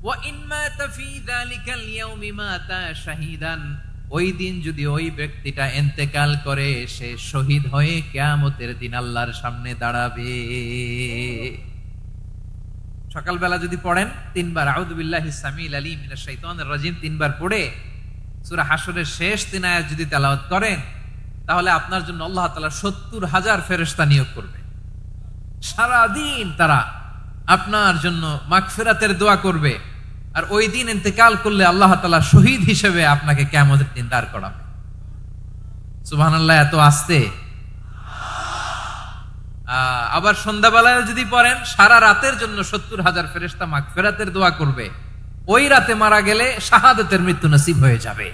ওয়া ইন মাতা ফি যালিকাল ইয়াউমি মাতা শাহীদান, ওই দিন যদি ওই ব্যক্তিটা ইন্তেকাল করে সে শহীদ হয়ে কিয়ামতের দিন আল্লাহর সামনে দাঁড়াবে। সকালবেলা যদি পড়েন 3 বার আউযু বিল্লাহিস সামিউল আলিম মিনাশ শাইতানির রাজীম 3 বার পড়ে সূরা হাশরের শেষ 3 আয়াত যদি তেলাওয়াত করেন, তাহলে আপনার জন্য আল্লাহ তাআলা ৭০,০০০ ফেরেশতা নিয়োগ করবে। সারা দিন তারা আপনার জন্য মাগফিরাতের দোয়া করবে, আর ওই দিন ইন্তেকাল করলে আল্লাহ তাআলা শহীদ হিসেবে আপনাকে কিয়ামতের দিন দাঁড় করাবে। সুবহানাল্লাহ। এত আস্তে। আবার সন্ধ্যাবেলায় যদি পড়েন, সারা রাতের জন্য ৭০,০০০ ফেরেশতা মাগফিরাতের দোয়া করবে। ওই রাতে মারা গেলে শাহাদাতের মৃত্যু নসিব হয়ে যাবে।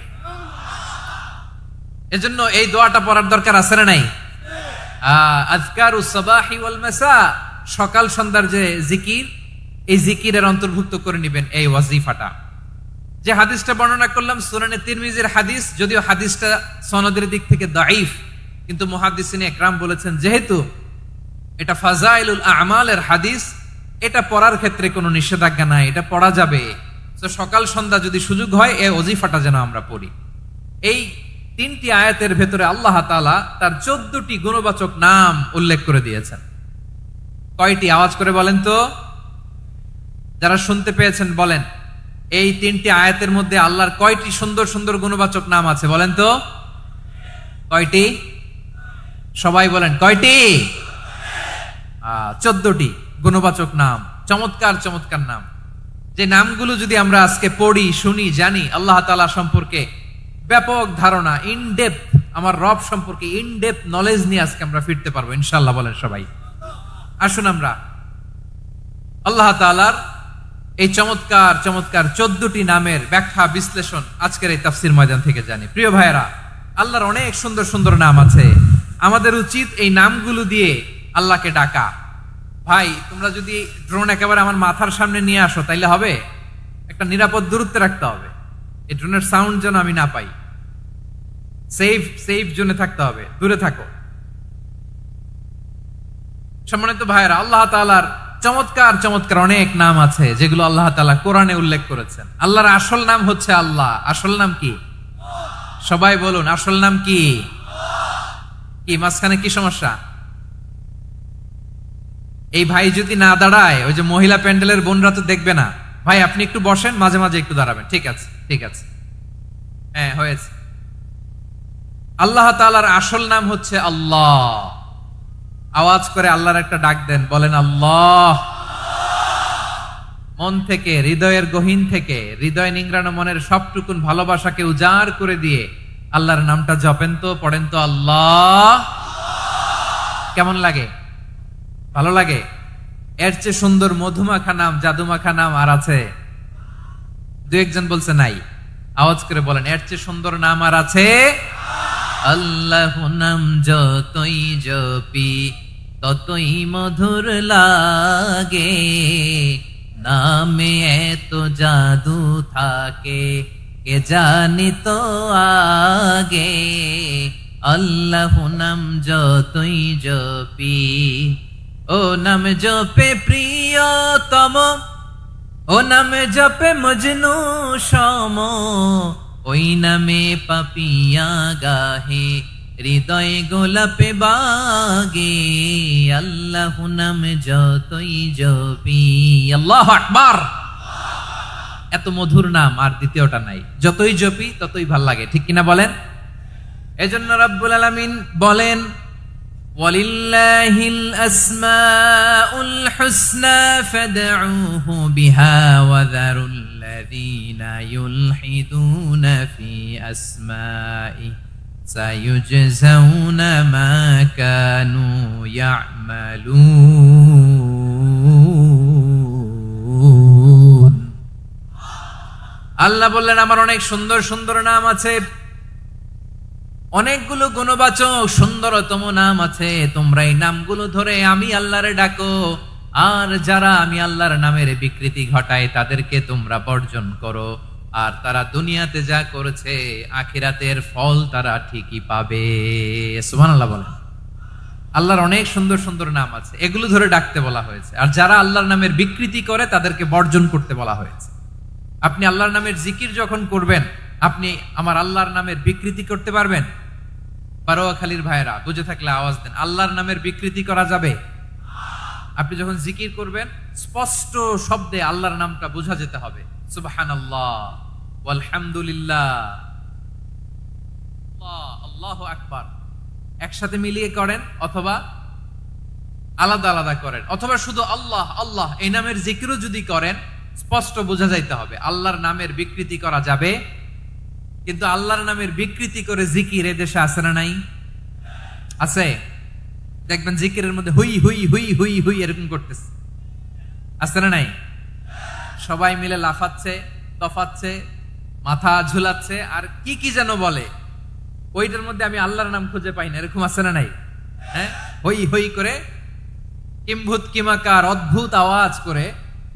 এজন্য এই দোয়াটা পড়ার দরকার আছে না নাই? আযকারুস সাবাহি ওয়াল মাসা, সকাল সন্ধ্যার যে জিকির, এই জিকিরের অন্তর্ভুক্ত করে নেবেন এই ওয়াজিফাটা। যে হাদিসটা বর্ণনা করলাম সুনানে তিরমিজির হাদিস, যদিও হাদিসটা সনদের দিক থেকে দাঈফ, কিন্তু মুহাদ্দিসিনে ইকরাম বলেছেন যেহেতু এটা ফাজাইলুল আমালের হাদিস, এটা পড়ার ক্ষেত্রে কোনো নিষেধাজ্ঞা নাই, এটা পড়া যাবে। তো সকাল সন্ধ্যা যদি সুযোগ হয় এই ওয়াজিফাটা যেন আমরা পড়ি। এই 3টি আয়াতের ভেতরে আল্লাহ তাআলা তার 14টি গুণবাচক নাম উল্লেখ করে দিয়েছেন। কয়টি? আওয়াজ করে বলেন তো, যারা শুনতে পেয়েছেন বলেন। এই 3টি আয়াতের মধ্যে আল্লাহর কয়টি সুন্দর সুন্দর গুণবাচক নাম আছে বলেন তো? কয়টি? সবাই বলেন কয়টি? 14টি গুণবাচক নাম। চমৎকার চমৎকার নাম, যে নামগুলো যদি আমরা আজকে পড়ি, শুনি, জানি, আল্লাহ তাআলা সম্পর্কে ব্যাপক ধারণা, ইনডেপথ, আমার রব সম্পর্কে ইনডেপথ নলেজ নিয়ে আজকে আমরা ফিরতে পারবো ইনশাআল্লাহ। বলেন সবাই। আসুন আমরা আল্লাহ তাআলার এই চমৎকার চমৎকার 14টি নামের ব্যাখ্যা বিশ্লেষণ আজকের এই তাফসীর ময়দান থেকে জানি। প্রিয় ভাইয়েরা, আল্লাহর অনেক সুন্দর সুন্দর নাম আছে। আমাদের উচিত এই নামগুলো দিয়ে আল্লাহকে ডাকা। ভাই, তোমরা যদি ড্রোন একেবারে আমার মাথার সামনে নিয়ে আসো তাইলে হবে? একটা নিরাপদ দূরত্বে রাখতে হবে, এই ড্রোনের সাউন্ড যেন আমি না পাই। সেফ জোনে থাকতে হবে, দূরে থাকো। সম্মানিত ভাইয়েরা, আল্লাহ তাআলার চমৎকার চমৎকার অনেক নাম আছে যেগুলো আল্লাহ তাআলা কোরআনে উল্লেখ করেছেন। আল্লাহর আসল নাম হচ্ছে আল্লাহ। আসল নাম কি? সবাই বলুন, আসল নাম কি? কি মাঝখানে কি সমস্যা? এই ভাই যদি না দাঁড়ায়, ওই যে মহিলা প্যান্ডেলের বোনরা তো দেখবে না। ভাই আপনি একটু বসেন, মাঝে মাঝে একটু দাঁড়াবেন। ঠিক আছে, ঠিক আছে, হ্যাঁ হয়েছে। আল্লাহ তাআলার আসল নাম হচ্ছে আল্লাহ। আওয়াজ করে আল্লাহর একটা ডাক দেন, বলেন আল্লাহ। মন থেকে, হৃদয়ের গহীন থেকে, হৃদয় নিংড়ানো মনের সবটুকুন ভালোবাসাকে উজাড় করে দিয়ে আল্লাহর নামটা জপেন তো, পড়েন তো আল্লাহ। কেমন লাগে? ভালো লাগে? এর চেয়ে সুন্দর মধুমাখা নাম, জাদুমাখা নাম আর আছে? দু একজন বলছে নাই। আওয়াজ করে বলেন, এর চেয়ে সুন্দর নাম আর আছে? আল্লাহ নাম যতই জপি ততই মধুর লাগে, নামে এত জাদু থাকে কে জানি তো আগে। আল্লাহ নাম যতই জপি, ও নাম জপে প্রিয়তম, ও নামে জপে মজনু সম, ওই নামে পাপিয়া গাহে হৃদয় গোলাপে বাগে। আল্লাহ নাম যতই জপি। আল্লাহু আকবার। এত মধুর নাম আর দ্বিতীয়টা নাই। যতই জপি ততই ভাল লাগে, ঠিক কিনা বলেন? এজন্য রব্বুল আলামিন বলেন, ওয়ালিল্লাহিল আসমাউল হুসনা ফাদউহু বিহা ওয়া যারুল্লাযীনা ইউলহিদুনা ফি আসমাই সায়ুজজাউনা মা কানু ইয়ামালুন। আল্লাহ বললেন, আমার অনেক সুন্দর সুন্দর নাম আছে, অনেকগুলো গুণবাচক সুন্দরতম নাম আছে। তোমরা এই নামগুলো ধরে আমি আল্লাহরে ডাকো, আর যারা আমি আল্লাহর নামের বিকৃতি ঘটায় তাদেরকে তোমরা বর্জন করো। আর তারা দুনিয়াতে যা করেছে আখিরাতের ফল তারা ঠিকই পাবে। সুবহানাল্লাহ বলেন। আল্লাহর অনেক সুন্দর সুন্দর নাম আছে, এগুলো ধরে ডাকতে বলা হয়েছে। আর যারা আল্লাহর নামের বিকৃতি করে তাদেরকে বর্জন করতে বলা হয়েছে। আপনি আল্লাহর নামের জিকির যখন করবেন, আপনি আমার আল্লাহর নামের বিকৃতি করতে পারবেন? বারোয়াখালীর ভাইরা বুঝে থাকলে আওয়াজ দেন। আল্লাহর নামের বিকৃতি করা যাবে? আপনি যখন জিকির করবেন স্পষ্ট শব্দে আল্লাহর নামটা বোঝা যেতে হবে। সুবহানাল্লাহ, আলহামদুলিল্লাহ, আল্লাহু আকবার একসাথে মিলিয়ে করেন, অথবা আলাদা আলাদা করেন, অথবা শুধু আল্লাহ আল্লাহ এই নামের জিকিরও যদি করেন স্পষ্ট বোঝা যাইতে হবে। আল্লাহর নামের বিকৃতি করা যাবে, কিন্তু আল্লাহর নামের বিকৃতি করে জিকির এদেশে আছে না নাই? আছে। দেখবেন জিকিরের মধ্যে হুই হুই হুই হুই হুই এরকম করতেছে, আছে না নাই? সবাই মিলে লাফাচ্ছে, তফাচ্ছে, মাথা ঝুলাচ্ছে, আর কি কি যেন বলে, ওইটার মধ্যে আমি আল্লাহর নাম খুঁজে পাই না, এরকম আছে না নাই? হ্যাঁ, হই হই করে কিম্ভূত কিমাকার অদ্ভুত আওয়াজ করে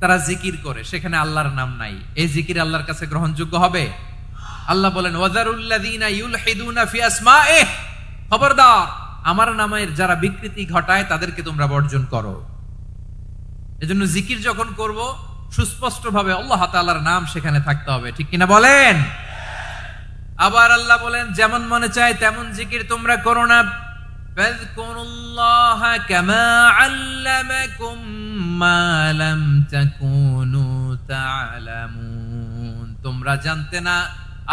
তারা জিকির করে, সেখানে আল্লাহর নাম নাই। এই জিকির আল্লাহর কাছে গ্রহণযোগ্য হবে? আল্লাহ বলেন, ওয়াযারুল্লাযীনা ইউলহিদুনা ফি আসমাইহি, খবরদার আমার নামের যারা বিকৃতি ঘটায় তাদেরকে তোমরা বর্জন করো। এজন্য জিকির যখন করব সুস্পষ্ট ভাবে আল্লাহ তাআলার নাম সেখানে থাকতে হবে, ঠিক কিনা বলেন? আবার আল্লাহ বলেন, যেমন মনে চায় তেমন জিকির তোমরা করো না। ফাযকুরুল্লাহা কামা আল্লামাকুম মা লাম তাকুনু তা'লামুন। তোমরা জানতে না,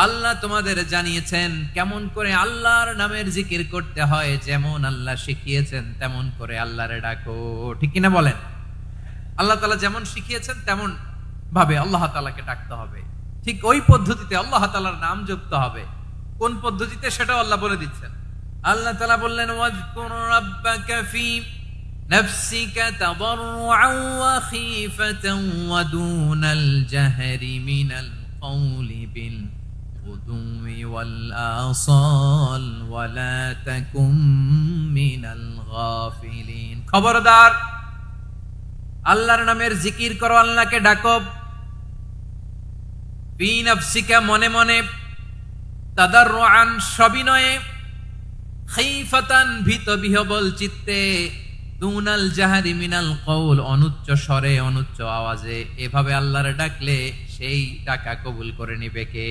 আল্লাহ তোমাদের জানিয়েছেন কেমন করে আল্লাহর নামের জিকির করতে হয়। যেমন আল্লাহ শিখিয়েছেন তেমন করে আল্লাহরে ডাকো, ঠিক কিনা বলেন? আল্লাহ তাআলা যেমন শিখিয়েছেন তেমন ভাবে আল্লাহ তাআলাকে ডাকতে হবে, ঠিক ওই পদ্ধতিতে আল্লাহ তাআলার নাম জপতে হবে। কোন পদ্ধতিতে সেটাও আল্লাহ বলে দিচ্ছেন। আল্লাহ তাআলা বললেন, ওয়াজকুর রাব্বাকা ফি নাফসিকা তাদাররুআন ওয়া খীফাতান ওয়া দুনাল জাহরি মিনাল কওলি বিল গুদুই ওয়াল আসাল ওয়া লা তাকুম মিনাল গাফিলিন। খবরদার, আল্লাহর নামের জিকির করো, আল্লাহকে ডাকো। ফি নাফসিকা, মনে মনে, তাদাররুআন, সবিনয়ে, খাইফাতান, ভীত বিহবল চিত্তে, দুনাল জাহারি মিনাল কওল, অনুচ্চ স্বরে অনুচ্চ আওয়াজে। এভাবে আল্লাহর ডাকলে সেই ডাকা কবুল করে নিবে কে?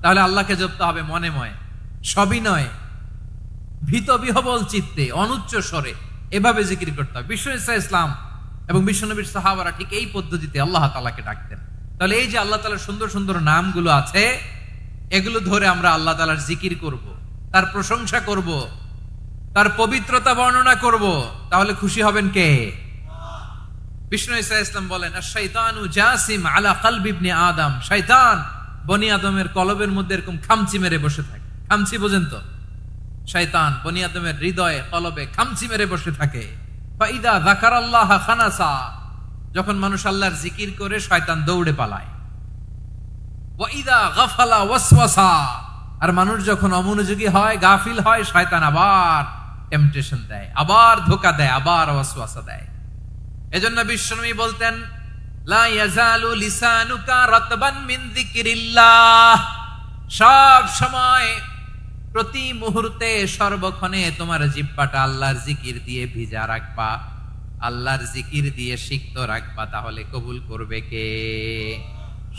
তাহলে আল্লাহকে জপতে হবে মনে মনে, সবিনয়ে, ভীত বিহবল চিত্তে, অনুচ্চ স্বরে, এভাবে জিকির করতে হবে। বিশ্ব ইসলাম এবং বিশ্বনবীর সাহাবারা ঠিক এই পদ্ধতিতে আল্লাহ তাআলাকে ডাকতেন। তাহলে এই যে আল্লাহ তাআলার সুন্দর সুন্দর নামগুলো আছে, এগুলো ধরে আমরা আল্লাহ তাআলার জিকির করব, তার প্রশংসা করব, তার পবিত্রতা বর্ণনা করব, তাহলে খুশি হবেন কে? বিষ্ণু ঈসা ইসলাম বলেন, আশ-শাইতানু জাসিম আলা কলবি ইবনে আদম, শয়তান বনি আদমের কলবের মধ্যে এরকম খামচি মেরে বসে থাকে। খামচি বোঝেন তো? শয়তান বনি আদমের হৃদয়ে কলবে খামচি মেরে বসে থাকে। ফাইদা যাকারাল্লাহ খানাসা, যখন মানুষ আল্লাহর জিকির করে শয়তান দৌড়ে পালায়। ওয়াইদা গাফালা ওয়াসওয়াসা, আর মানুষ যখন অমনোযোগী হয়, গাফিল হয়, শয়তান আবার টেম্পটেশন দেয়, আবার ধোঁকা দেয়, আবার ওয়াসওয়াসা দেয়। এজন্য বিশ্বনবী বলতেন, লা ইয়াজালু লিসানুকা রাতবান মিন যিকরিল্লাহ, সব সময়, প্রতি মুহূর্তে, সর্বক্ষণে তোমার জিহ্বাটা আল্লাহর জিকির দিয়ে ভিজা রাখবা, আল্লাহর জিকির দিয়ে সিক্ত রাখবা, তাহলে কবুল করবে কে?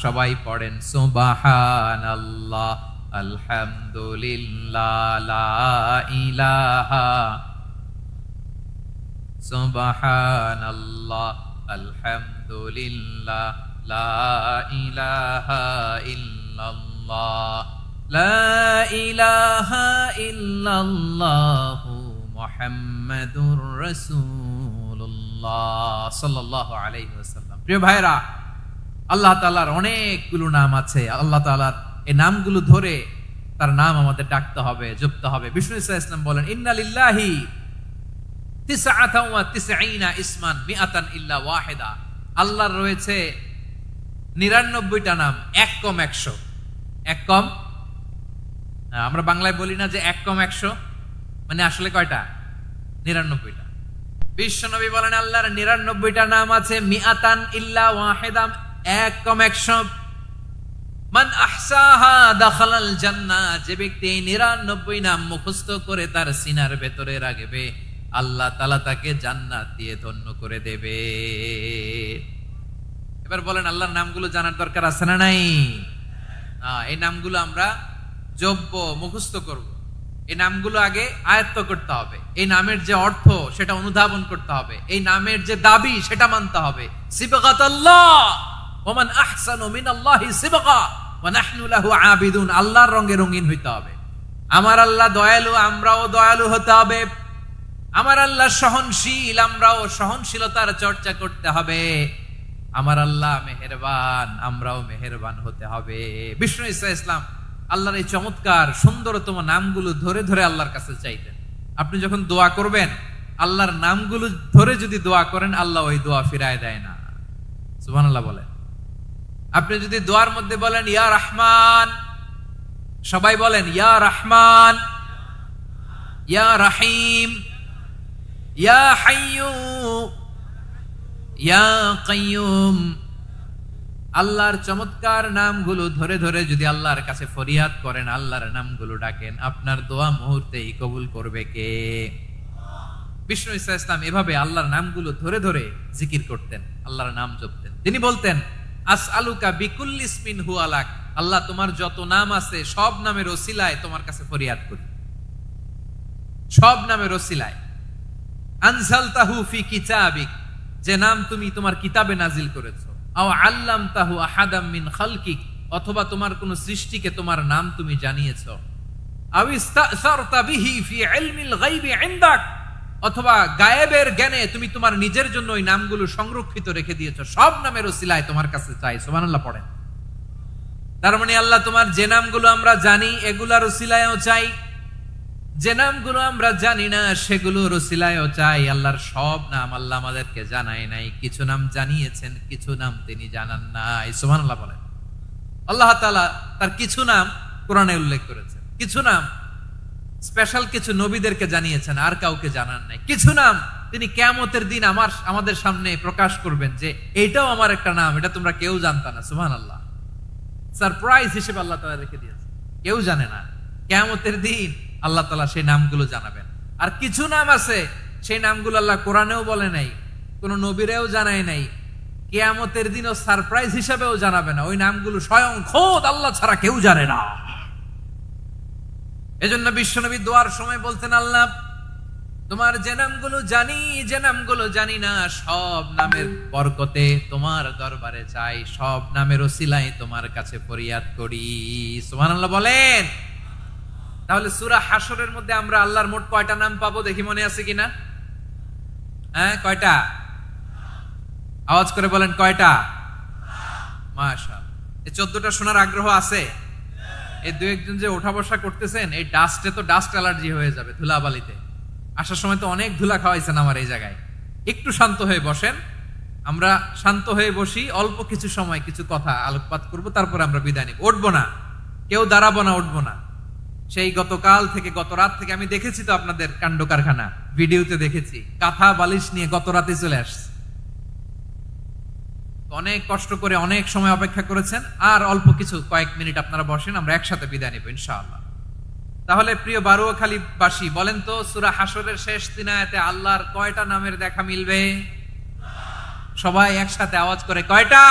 সবাই পড়েন সুবহানাল্লাহ, আলহামদুলিল্লাহ, লা ইলাহা, সুবহানাল্লাহ, আলহামদুলিল্লাহ, লা ইলাহা ইল্লাল্লাহ, লা ইলাহা ইল্লাল্লাহ, মুহাম্মাদুর রাসূলুল্লাহ সাল্লাল্লাহু আলাইহি ওয়াসাল্লাম। প্রিয় ভাইরা, আল্লাহ তাআলার অনেকগুলো নাম আছে। আল্লাহ তাআলার এই নামগুলো ধরে তার নাম আমাদের ডাকতে হবে, জপতে হবে। বিষ্ণু ইসলাম বলেন, ইন্না লিল্লাহি 99 ইসমান মিআতান ইল্লা ওয়াহিদা, আল্লাহর রয়েছে 99টা নাম, এক কম 100। এক কম, আমরা বাংলায় বলি না যে এক কম 100, মানে আসলে কয়টা? 99টা। বিশ্বনবী বলেন, আল্লাহর 99টা নাম আছে, মিআতান ইল্লা ওয়াহিদা, এক কম 100। মান আহসাহা দাখালাল জান্নাহ, যে ব্যক্তি 99 নাম মুখস্থ করে তার সিনার ভেতরে রাখবে, আল্লাহ তাআলা তাকে জান্নাত দিয়ে ধন্য করে দেবে। এবার বলেন, আল্লাহর নামগুলো জানার দরকার আছে না নাই? এই নামগুলো আমরা জপব, মুখস্থ করব। এই নামগুলো আগে আয়ত্ত করতে হবে। এই নামের যে অর্থ সেটা অনুধাবন করতে হবে। এই নামের যে দাবি সেটা মানতে হবে। সিবগাতাল্লাহ, ওমান আহসানু মিনাল্লাহি সিবগা ওয়া নাহনু লাহু আবিদুন, আল্লাহর রঙে রঙিন হইতে হবে। আমার আল্লাহ দয়ালু, আমরাও দয়ালু হতে হবে। আমার আল্লাহ সহনশীল, আমরাও সহনশীলতার চর্চা করতে হবে। আমার আল্লাহ মেহেরবান, আমরাও মেহেরবান হতে হবে। বিষ্ণু ঈসা ইসলাম আল্লাহর এই চমৎকার সুন্দরতম নামগুলো ধরে ধরে আল্লাহর কাছে চাইতেন। আপনি যখন দোয়া করবেন, আল্লাহর নামগুলো ধরে যদি দোয়া করেন, আল্লাহ ওই দোয়া ফিরায় দেয় না। সুবহানাল্লাহ বলেন। আপনি যদি দোয়ার মধ্যে বলেন ইয়া রহমান, সবাই বলেন ইয়া রহমান, ইয়া রহিম, ইয়া হাইয়্যু, ইয়া কাইয়্যুম, আল্লাহর চমৎকার নামগুলো ধরে ধরে যদি আল্লাহর কাছে ফরিয়াদ করেন, আল্লাহর নামগুলো ডাকেন, আপনার দোয়া মুহূর্তেই কবুল করবে কে? বিষ্ণু ঈসা ইসলাম এভাবে আল্লাহর নামগুলো ধরে ধরে জিকির করতেন, আল্লাহর নাম জপতেন। তিনি বলতেন, আসআলুকা বিকুল্লি ইসমিন হুয়া লাক, আল্লাহ তোমার যত নাম আছে সব নামের ওসিলায় তোমার কাছে ফরিয়াদ করি, সব নামের ওসিলায়। আনজালতাহু ফি কিতাবিক, যে নাম তুমি তোমার কিতাবে নাজিল করেছো। আও আল্লামতাহু আহাদাম মিন খালকিক, অথবা তোমার কোন সৃষ্টিকে তোমার নাম তুমি জানিয়েছো। আও ইস্তাসারতা বিহি ফি ইলমিল গায়বি ইনদাক, অথবা গায়েবের জ্ঞানে তুমি তোমার নিজের জন্য ওই নামগুলো সংরক্ষিত রেখে দিয়েছো, সব নামের ওসিলায় তোমার কাছে চাই। সুবহানাল্লাহ পড়েন। তার মানে আল্লাহ তোমার যে নামগুলো আমরা জানি এগুলার ওসিলায়ও চাই, যে নামগুলো আমরা জানি না সেগুলোর ওসিলায়ও চাই। আল্লাহর সব নাম আল্লাহ আমাদেরকে জানায় নাই, কিছু নাম জানিয়েছেন, কিছু নাম তিনি জানান নাই। সুবহানাল্লাহ বলেন। আল্লাহ তাআলা তার কিছু নাম কোরআনে উল্লেখ করেছেন, কিছু নাম স্পেশাল কিছু নবীদেরকে জানিয়েছেন, আর কাউকে জানান নাই। কিছু নাম তিনি কিয়ামতের দিন আমাদের সামনে প্রকাশ করবেন যে এইটাও আমার একটা নাম, এটা তোমরা কেউ জানতা না। সুবহানাল্লাহ, সারপ্রাইজ হিসেবে আল্লাহ তাআলা রেখে দিয়েছেন, কেউ জানে না। কিয়ামতের দিন আল্লাহ তাআলা সেই নামগুলো জানাবেন। আর কিছু নাম আছে সেই নামগুলো আল্লাহ কোরআনেও বলে নাই, কোন নবীরেও জানায় নাই, কিয়ামতের দিনও সারপ্রাইজ হিসেবেও জানাবে না। ওই নামগুলো স্বয়ং খোদ আল্লাহ ছাড়া কেউ জানে না। এজন্য বিশ্বনবী দোয়ার সময় বলতেন, আল্লাহ তোমার যে নামগুলো জানি, যে নামগুলো জানি না, সব নামের বরকতে তোমার দরবারে চাই, সব নামের ওসিলায় তোমার কাছে ফরিয়াদ করি। সুবহানাল্লাহ বলেন। তাহলে সূরা হাশরের মধ্যে আমরা আল্লাহর মোট কয়টা নাম পাবো দেখি, মনে আছে কিনা? হ্যাঁ, কয়টা? আওয়াজ করে বলেন, কয়টা? মাশাআল্লাহ। এই 14টা শোনার আগ্রহ আছে? এই দু একজন যে ওঠা বসা করতেছেন, এই ডাস্টে তো ডাস্ট অ্যালার্জি হয়ে যাবে, ধুলাবালিতে আসার সময় তো অনেক ধুলা খাওয়াইছেন আমার এই জায়গায়। একটু শান্ত হয়ে বসেন, আমরা শান্ত হয়ে বসি, অল্প কিছু সময় কিছু কথা আলোকপাত করব, তারপর আমরা বিদায় নিব। উঠবো না, কেউ দাঁড়াবো না, উঠবো না। সেই গতকাল থেকে, গত রাত থেকে আমি দেখেছি তো আপনাদের কাণ্ড কারখানা, ভিডিওতে দেখেছি, কাঁথা বালিশ নিয়ে গত রাতে চলে আসছে। অনেক কষ্ট করে অনেক সময় অপেক্ষা করেছেন, আর অল্প কিছু কয়েক মিনিট আপনারা বসেন, আমরা একসাথে বিদায় নিব ইনশাআল্লাহ। তাহলে প্রিয় বারুয়াখালীবাসী, বলেন তো সূরা হাশরের শেষ 3 আয়াতে আল্লাহর কয়টা নামের দেখা মিলবে? সবাই একসাথে আওয়াজ করে, কয়টা?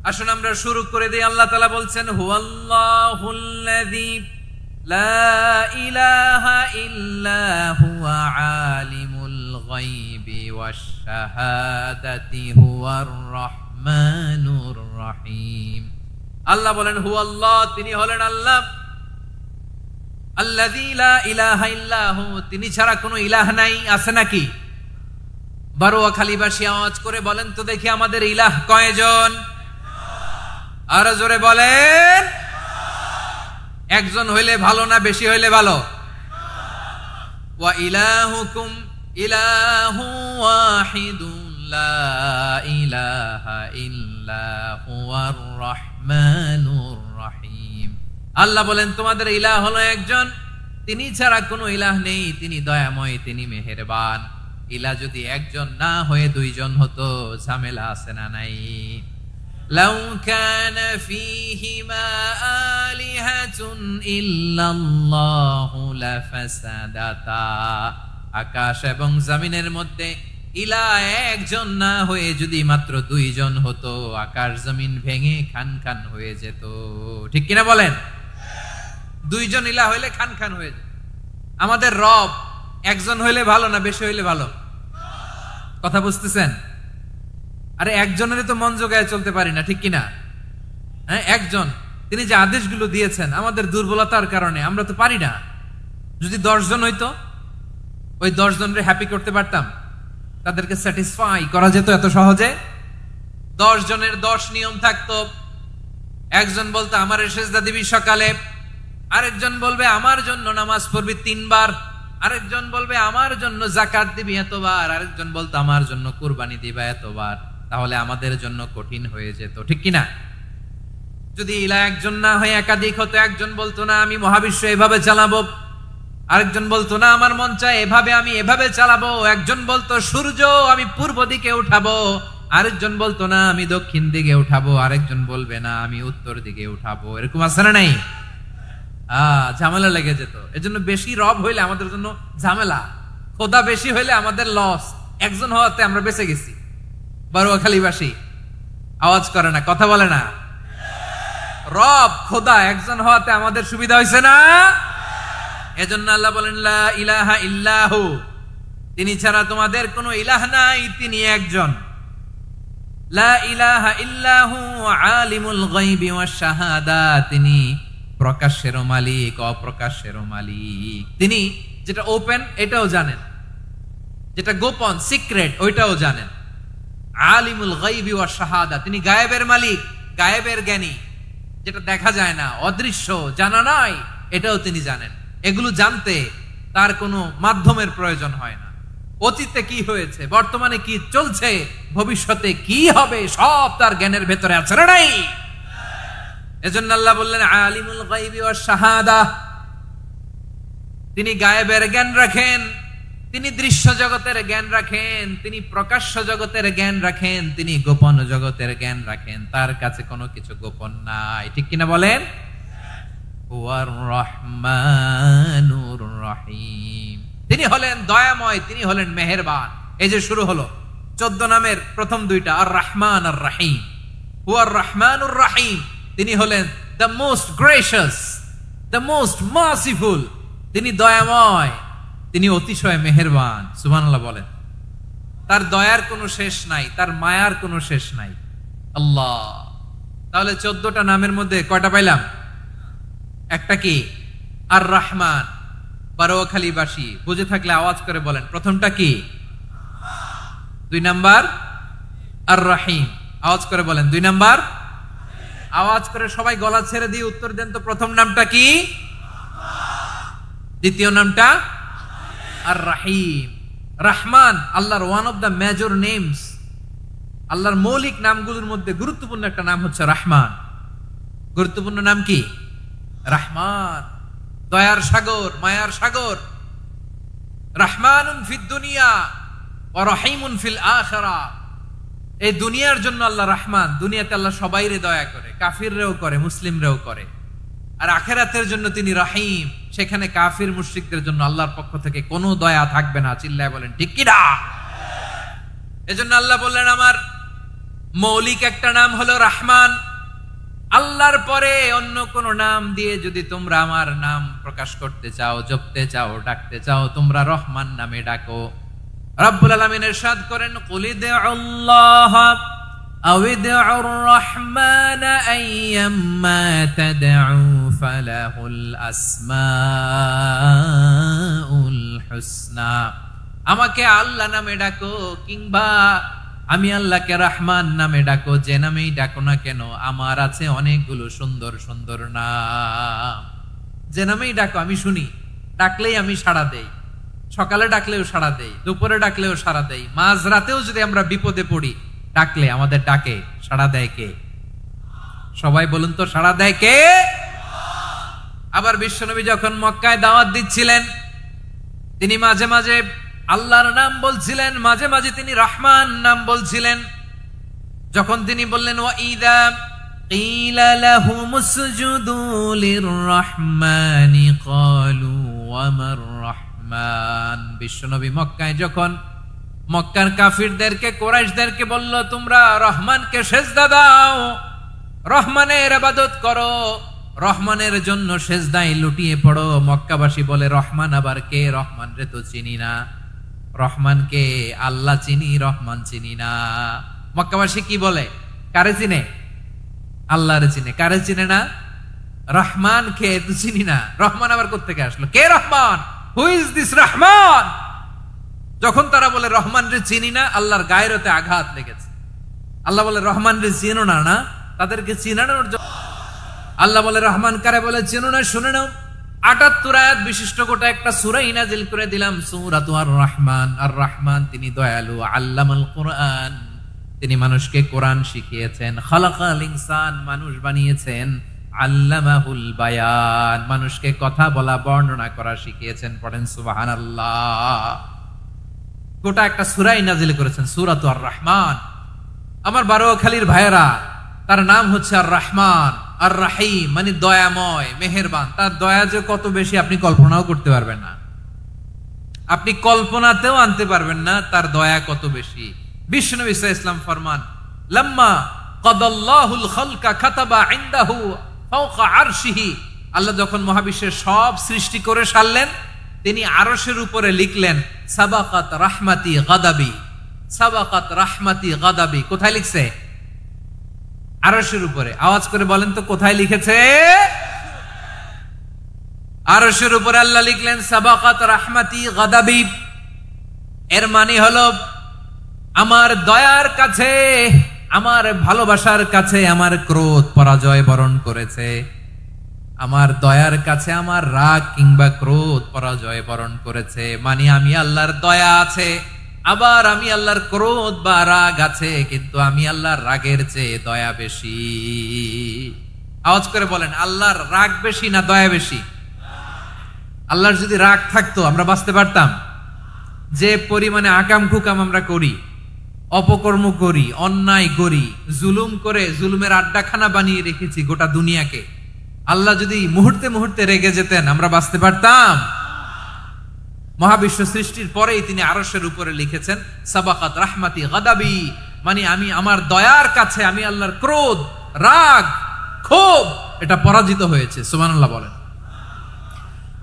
আসুন আমরা শুরু করে দিই। আল্লাহ তাআলা বলছেন, হুয়াল্লাহুল্লাযী লা ইলাহা ইল্লা হুয়া আলিমুল গায়বি ওয়াশ শাহাদাতি হুয়ার রহমানুর রহিম। আল্লাহ বলেন, হুয়াল্লাহ, তিনি হলেন আল্লাহ, আল্লাযী লা ইলাহা ইল্লা হু, তিনি ছাড়া কোনো ইলাহ নাই। আছে নাকি? বারুয়াখালীবাসী আওয়াজ করে বলেন তো দেখি, আমাদের ইলাহ কয়জন? আর জোরে বলেন। একজন হইলে ভালো না বেশি হইলে ভালো? ওয়া ইলাহুকুম ইলাহু ওয়াহিদুন লা ইলাহা ইল্লা হুয়ার রহমানুর রহিম। আল্লাহ বলেন, তোমাদের ইলাহ হলো একজন, তিনি ছাড়া কোনো ইলাহ নেই, তিনি দয়াময়, তিনি মেহেরবান। ইলাহ যদি একজন না হয়ে দুইজন হতো, ঝামেলা আছে না নাই? লাউ কানা ফীহিমা আলিহাতুন ইল্লাল্লাহু লাফাসাদাতা। আকাশ এবং জমিনের মধ্যে ইলাহ একজন না হয়ে যদি মাত্র দুইজন হতো, আকাশ জমিন ভেঙে খান খান হয়ে যেত। ঠিক কিনা বলেন? দুইজন ইলাহ হইলে খান খান হয়ে যেত। আমাদের রব একজন হইলে ভালো না বেশি হইলে ভালো? কথা বুঝতেছেন? আরে একজনের তো মন জোগায় চলতে পারি না, ঠিক কিনা? হ্যাঁ, একজন, তিনি যে আদেশগুলো দিয়েছেন আমাদের দুর্বলতার কারণে আমরা তো পারি না। যদি 10 জন হইতো, ওই 10 জনরে হ্যাপি করতে পারতাম, তাদেরকে স্যাটিসফাই করা যেত এত সহজে? 10 জনের 10 নিয়ম থাকতো। একজন বলতো আমার সেজদা দিবি সকালে, আরেকজন বলবে আমার জন্য নামাজ পড়বি 3 বার, আরেকজন বলবে আমার জন্য যাকাত দিবি এতবার, আরেকজন বলতো আমার জন্য কুরবানি দিবা এতবার। তাহলে আমাদের জন্য কঠিন হয়ে যেত, ঠিক কিনা? যদি ইলাহ একজন না হয়ে একাধিক হতো, একজন বলতো না আমি মহাবিশ্ব এভাবে চালাবো, আরেকজন বলতো না আমার মন চায় এভাবে, আমি এভাবে চালাবো, একজন বলতো সূর্য আমি পূর্ব দিকে উঠাবো, আরেকজন বলতো না আমি দক্ষিণ দিকে উঠাবো, আরেকজন বলবে না আমি উত্তর দিকে উঠাবো। এরকম আছে না নাই? ঝামেলা লেগে যেত। এজন্য বেশি রব হইলে আমাদের জন্য ঝামেলা, খোদা বেশি হইলে আমাদের লস। একজন হওয়াতে আমরা বেঁচে গেছি। বারুয়াখালীবাসী আওয়াজ করে না, কথা বলে না। রব খোদা একজন হওয়াতে আমাদের সুবিধা হয়েছে না? এজন্য আল্লাহ বলেন, লা ইলাহা ইল্লাহু, তিনি ছাড়া তোমাদের কোনো ইলাহ নাই, তিনি একজন। লা ইলাহা ইল্লাহু আলিমুল গায়বি ওয়াশ শাহাদা, তিনি প্রকাশেরও মালিক, অপ্রকাশেরও মালিক। তিনি যেটা ওপেন এটাও জানেন, যেটা গোপন সিক্রেট ওইটাও জানেন। আলিমুল গায়বি ওয়াশ শাহাদা, তিনি গায়েবের মালিক, গায়েবের জ্ঞানী, যেটা দেখা যায় না, অদৃশ্য, জানা নাই, এটাও তিনি জানেন। এগুলো জানতে তার কোনো মাধ্যমের প্রয়োজন হয় না। অতীতে কি হয়েছে, বর্তমানে কি চলছে, ভবিষ্যতে কি হবে, সব তার জ্ঞানের ভেতরে আছে না নাই? এজন্য আল্লাহ বললেন আলিমুল গায়বি ওয়াশ শাহাদা, তিনি গায়েবের জ্ঞান রাখেন, তিনি দৃশ্য জগতের জ্ঞান রাখেন, তিনি প্রকাশ্য জগতের জ্ঞান রাখেন, তিনি গোপন জগতের জ্ঞান রাখেন। তার কাছে কোনো কিছু গোপন নাই, ঠিক কিনা বলেন? হুয়ার রহমানুর রহিম, তিনি হলেন দয়াময়, তিনি হলেন মেহেরবান। এই যে শুরু হলো 14 নামের প্রথম দুইটা, আর রহমান আর রহিম। হুয়ার রহমানুর রহিম, তিনি হলেন the most gracious, the most merciful, তিনি দয়াময়, তিনি অতিশয় মেহেরবান। সুবহানাল্লাহ বলেন। তার দয়ার কোনো শেষ নাই, তার মায়ার কোনো শেষ নাই। আল্লাহ, তাহলে 14টা নামের মধ্যে কয়টা পাইলাম? একটা কি? আর রহমান। বারোয়াখালীবাসী বুঝে থাকলে আওয়াজ করে বলেন, প্রথমটা কি? 2 নাম্বার আর রহিম। আওয়াজ করে বলেন 2 নাম্বার। আওয়াজ করে সবাই গলা ছেড়ে দিয়ে উত্তর দেন তো, প্রথম নামটা কি? দ্বিতীয় নামটা? আর রহিম। রহমান আল্লাহর one of the major names, আল্লাহর মৌলিক নামগুলোর মধ্যে গুরুত্বপূর্ণ একটা নাম হচ্ছে রহমান। গুরুত্বপূর্ণ নাম কি? রহমান, দয়ার সাগর, মায়ার সাগর। রহমানুন ফিদ দুনিয়া ওয়া রহিমুন ফিল আখিরাহ। এই দুনিয়ার জন্য আল্লাহ রহমান, দুনিয়াতে আল্লাহ সবাইরে দয়া করে, কাফিররেও করে, মুসলিমরেও করে। আর আখিরাতের জন্য তিনি রহিম, সেখানে কাফির মুশরিকদের জন্য আল্লাহর পক্ষ থেকে কোনো দয়া থাকবে না। চিল্লায় বলেন ঠিক কি না? এজন্য আল্লাহ বললেন আমার মৌলিক একটা নাম হলো রহমান। আল্লাহর পরে অন্য কোন নাম দিয়ে যদি তোমরা আমার নাম প্রকাশ করতে চাও, জপতে চাও, ডাকতে চাও, তোমরা রহমান নামে ডাকো। রব্বুল আলামিন ইরশাদ করেন, কুলিদুল্লাহ আউইদুর রহমান আইয়াম্মা তাদউ ফালাহুল আসমাউল হুসনা। আমাকে আল্লাহ নামে ডাকো, কিংবা আমি আল্লাহকে রহমান নামে ডাকো, যে নামেই ডাকো না কেন আমার আছে অনেকগুলো সুন্দর সুন্দর নাম। যে নামেই ডাকো আমি শুনি, ডাকলেই আমি সাড়া দেই। সকালে ডাকলেও সাড়া দেই, দুপুরে ডাকলেও সাড়া দেই, মাঝরাতেও যদি আমরা বিপদে পড়ি ডাকলে আমাদের ডাকে সাড়া দেয় কে? সবাই বলুন তো, সাড়া দেয় কে? আবার বিশ্বনবী যখন মক্কায় দাওয়াত দিচ্ছিলেন, তিনি মাঝে মাঝে আল্লাহর নাম বলছিলেন, মাঝে মাঝে তিনি রহমান নাম বলছিলেন। যখন তিনি বললেন ওয়াইদা কিলা লাহুমুসজুদু লিররহমানি ক্বালু ওয়ামার রহমান। বিশ্বনবী মক্কায় যখন মক্কার কাফিরদেরকে, কুরাইশদেরকে বলল তোমরা রহমানকে সেজদা দাও, রহমানের ইবাদত করো, রহমানের জন্য সেজদায় লুটিয়ে পড়ো, মক্কাবাসী বলে রহমান আবার কে? রহমান রে তো চিনি না। রহমানকে আল্লাহ চিনি, রহমান চিনি না। মক্কাবাসী কি বলে? কারে চিনে? আল্লাহরে চিনে। কারে চিনে না? রহমান কে তো চিনি না। রহমান আবার কোত্থেকে আসলো? কে Rahman? Who is this Rahman? যখন তারা বলে রহমান রে চিনি না, আল্লাহর গায়রতে আঘাত লেগেছে। আল্লাহ বলে রহমান রে চিনো না, না তাদেরকে চিনানোর জন্য আল্লাহ বলে রহমান কারে বলে চিনো না, শুনে নাও। ৭৮ আয়াত বিশিষ্ট গোটা একটা সূরা নাযিল করে দিলাম, সূরাতু আর রহমান। আর রহমান তিনি দয়ালু, আল্লামাল কোরআন, তিনি মানুষকে কোরআন শিখিয়েছেন। খালাকাল ইনসান, মানুষ বানিয়েছেন। আল্লামাহুল বায়ান, মানুষকে কথা বলা, বর্ণনা করা শিখিয়েছেন। পড়েন সুবহানাল্লাহ। গোটা একটা সূরা নাযিল করেছেন, সূরাতু আর রহমান। আমার বারোয়াখালীর ভাইয়েরা, তার নাম হচ্ছে আর রহমান আর রাহিম, মানে দয়াময়, মেহেরবান। তার দয়া যে কত বেশি আপনি কল্পনাও করতে পারবেন না, আপনি কল্পনাতেও আনতে পারবেন না তার দয়া কত বেশি। বিশ্বনবী সাল্লাল্লাহু আলাইহি ওয়াসাল্লাম ফরমান, লাম্মা কাদাল্লাহুল খালকা কাতাবা ইনদাহু ফাওকা আরশিহি। আল্লাহ যখন মহাবিশ্বের সব সৃষ্টি করে সারলেন, তিনি আরশের উপরে লিখলেন সাবাকাত রাহমাতি গাদাবি। সাবাকাত রাহমাতি গাদাবি কোথায় লিখছে? আরশের উপরে। আওয়াজ করে বলেন তো কোথায় লিখেছে? আরশের উপরে আল্লাহ লিখলেন সাবাকাত রাহমাতি গাদাবি। এর মানে হলো আমার দয়ার কাছে, আমার ভালোবাসার কাছে আমার ক্রোধ পরাজয় বরণ করেছে। আমার দয়ার কাছে আমার রাগ কিংবা ক্রোধ পরাজয় বরণ করেছে। মানে আমি আল্লাহর দয়া আছে, আবার আমি আল্লাহর ক্রোধ বা রাগ আছে, কিন্তু আমি আল্লাহর রাগের চেয়ে দয়া বেশি। আওয়াজ করে বলেন, আল্লাহর রাগ বেশি না দয়া বেশি? আল্লাহর যদি রাগ থাকতো আমরা বাঁচতে পারতাম? যে পরিমাণে আকাম কুকাম আমরা করি, অপকর্ম করি, অন্যায় করি, জুলুম করে জুলুমের আড্ডাখানা বানিয়ে রেখেছি গোটা দুনিয়াকে, আল্লাহ যদি মুহূর্তে মুহূর্তে রেগে যেতেন আমরা বাঁচতে পারতাম? মহাবিশ্ব সৃষ্টির পরেই তিনি আরশের উপরে লিখেছেন সাবাকাত রাহমাতি গাদাবি, মানে আমি আমার দয়ার কাছে আমি আল্লাহর ক্রোধ, রাগ, ক্ষোভ এটা পরাজিত হয়েছে। সুবহানাল্লাহ বলেন।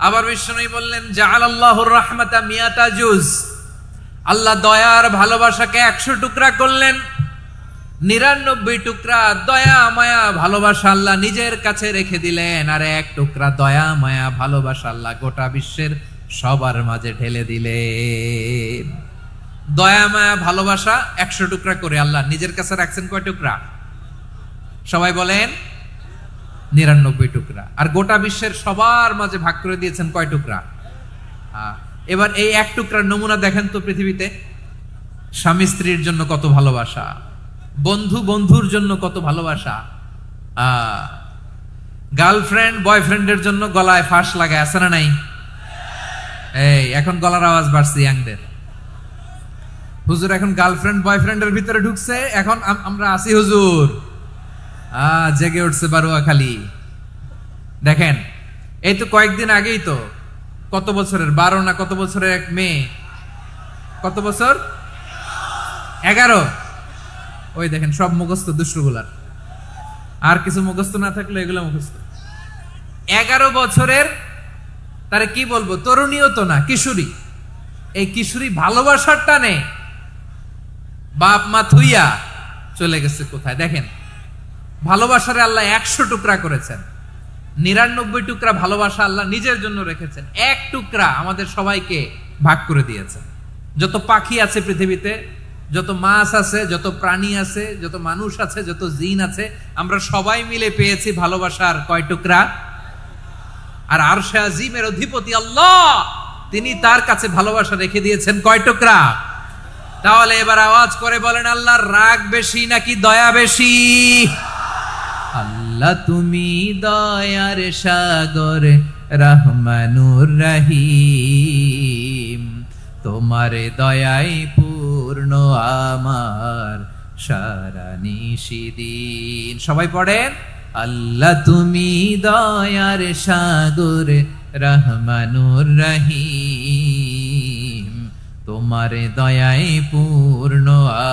আবার বিষ্ণু বললেন জাআলাল্লাহুর রাহমাতা মিয়াতা জুজ, আল্লাহ দয়ার ভালোবাসাকে 100 টুকরা করলেন। 99 টুকরা দয়া মায়া ভালোবাসা আল্লাহ নিজের কাছে রেখে দিলেন, আর 1 টুকরা দয়া মায়া ভালোবাসা আল্লাহ গোটা বিশ্বের সবার মাঝে ঢেলে দিলেন। দয়া মায়া ভালোবাসা 100 টুকরা করে আল্লাহ নিজের কাছে রাখছেন কয় টুকরা? সবাই বলেন 99 টুকরা। আর গোটা বিশ্বের সবার মাঝে ভাগ করে দিয়েছেন কয় টুকরা? এবার এই 1 টুকরার নমুনা দেখেন তো পৃথিবীতে। স্বামী স্ত্রীর জন্য কত ভালোবাসা, বন্ধু বন্ধুর জন্য কত ভালোবাসা, গার্লফ্রেন্ড বয়ফ্রেন্ডের জন্য গলায় ফাঁস লাগায়, আছে না নাই? এই এখন গলার আওয়াজ বাড়ছে ইয়াংদের। হুজুর এখন গার্লফ্রেন্ড বয়ফ্রেন্ডের ভিতরে ঢুকছে, এখন আমরা আসি হুজুর। জেগে উঠছে বারুয়া খালি। দেখেন এই তো কয়েকদিন আগেই তো, কত বছরের 12 না কত বছরের এক মেয়ে, কত বছর? 11। ওই দেখেন সব মুখস্থ দুষ্টগুলার, আর কিছু মুখস্থ না থাকলে এগুলো মুখস্থ। 11 বছরের, তারে কি বলবো, তরুণীও তো না, কিশোরী। এই কিশোরী ভালোবাসার টানে বাপ মা থুইয়া চলে গেছে কোথায়? দেখেন ভালোবাসারে আল্লাহ 100 টুকরা করেছেন, 99 টুকরা ভালোবাসা আল্লাহ নিজের জন্য রেখেছেন, 1 টুকরা আমাদের সবাইকে ভাগ করে দিয়েছেন। যত পাখি আছে পৃথিবীতে, যত মাছ আছে, যত প্রাণী আছে, যত মানুষ আছে, যত জিন আছে, আমরা সবাই মিলে পেয়েছি ভালোবাসার কয় টুকরা? আর আরশে আজিমের অধিপতি আল্লাহ, তিনি তার কাছে ভালোবাসা রেখে দিয়েছেন কয় টুকরা? তাহলে এবার আওয়াজ করে বলেন, আল্লাহর রাগ বেশি নাকি দয়া বেশি? আল্লাহ তুমি দয়ার সাগর রহমানুর রহিম, তোমার দয়ায় পূর্ণ আমার সারা নিশিদিন। সবাই পড়েন, আল্লাহ তুমি দয়ার সাগর রহমানুর রহিম, তোমার দয়ায় পূর্ণ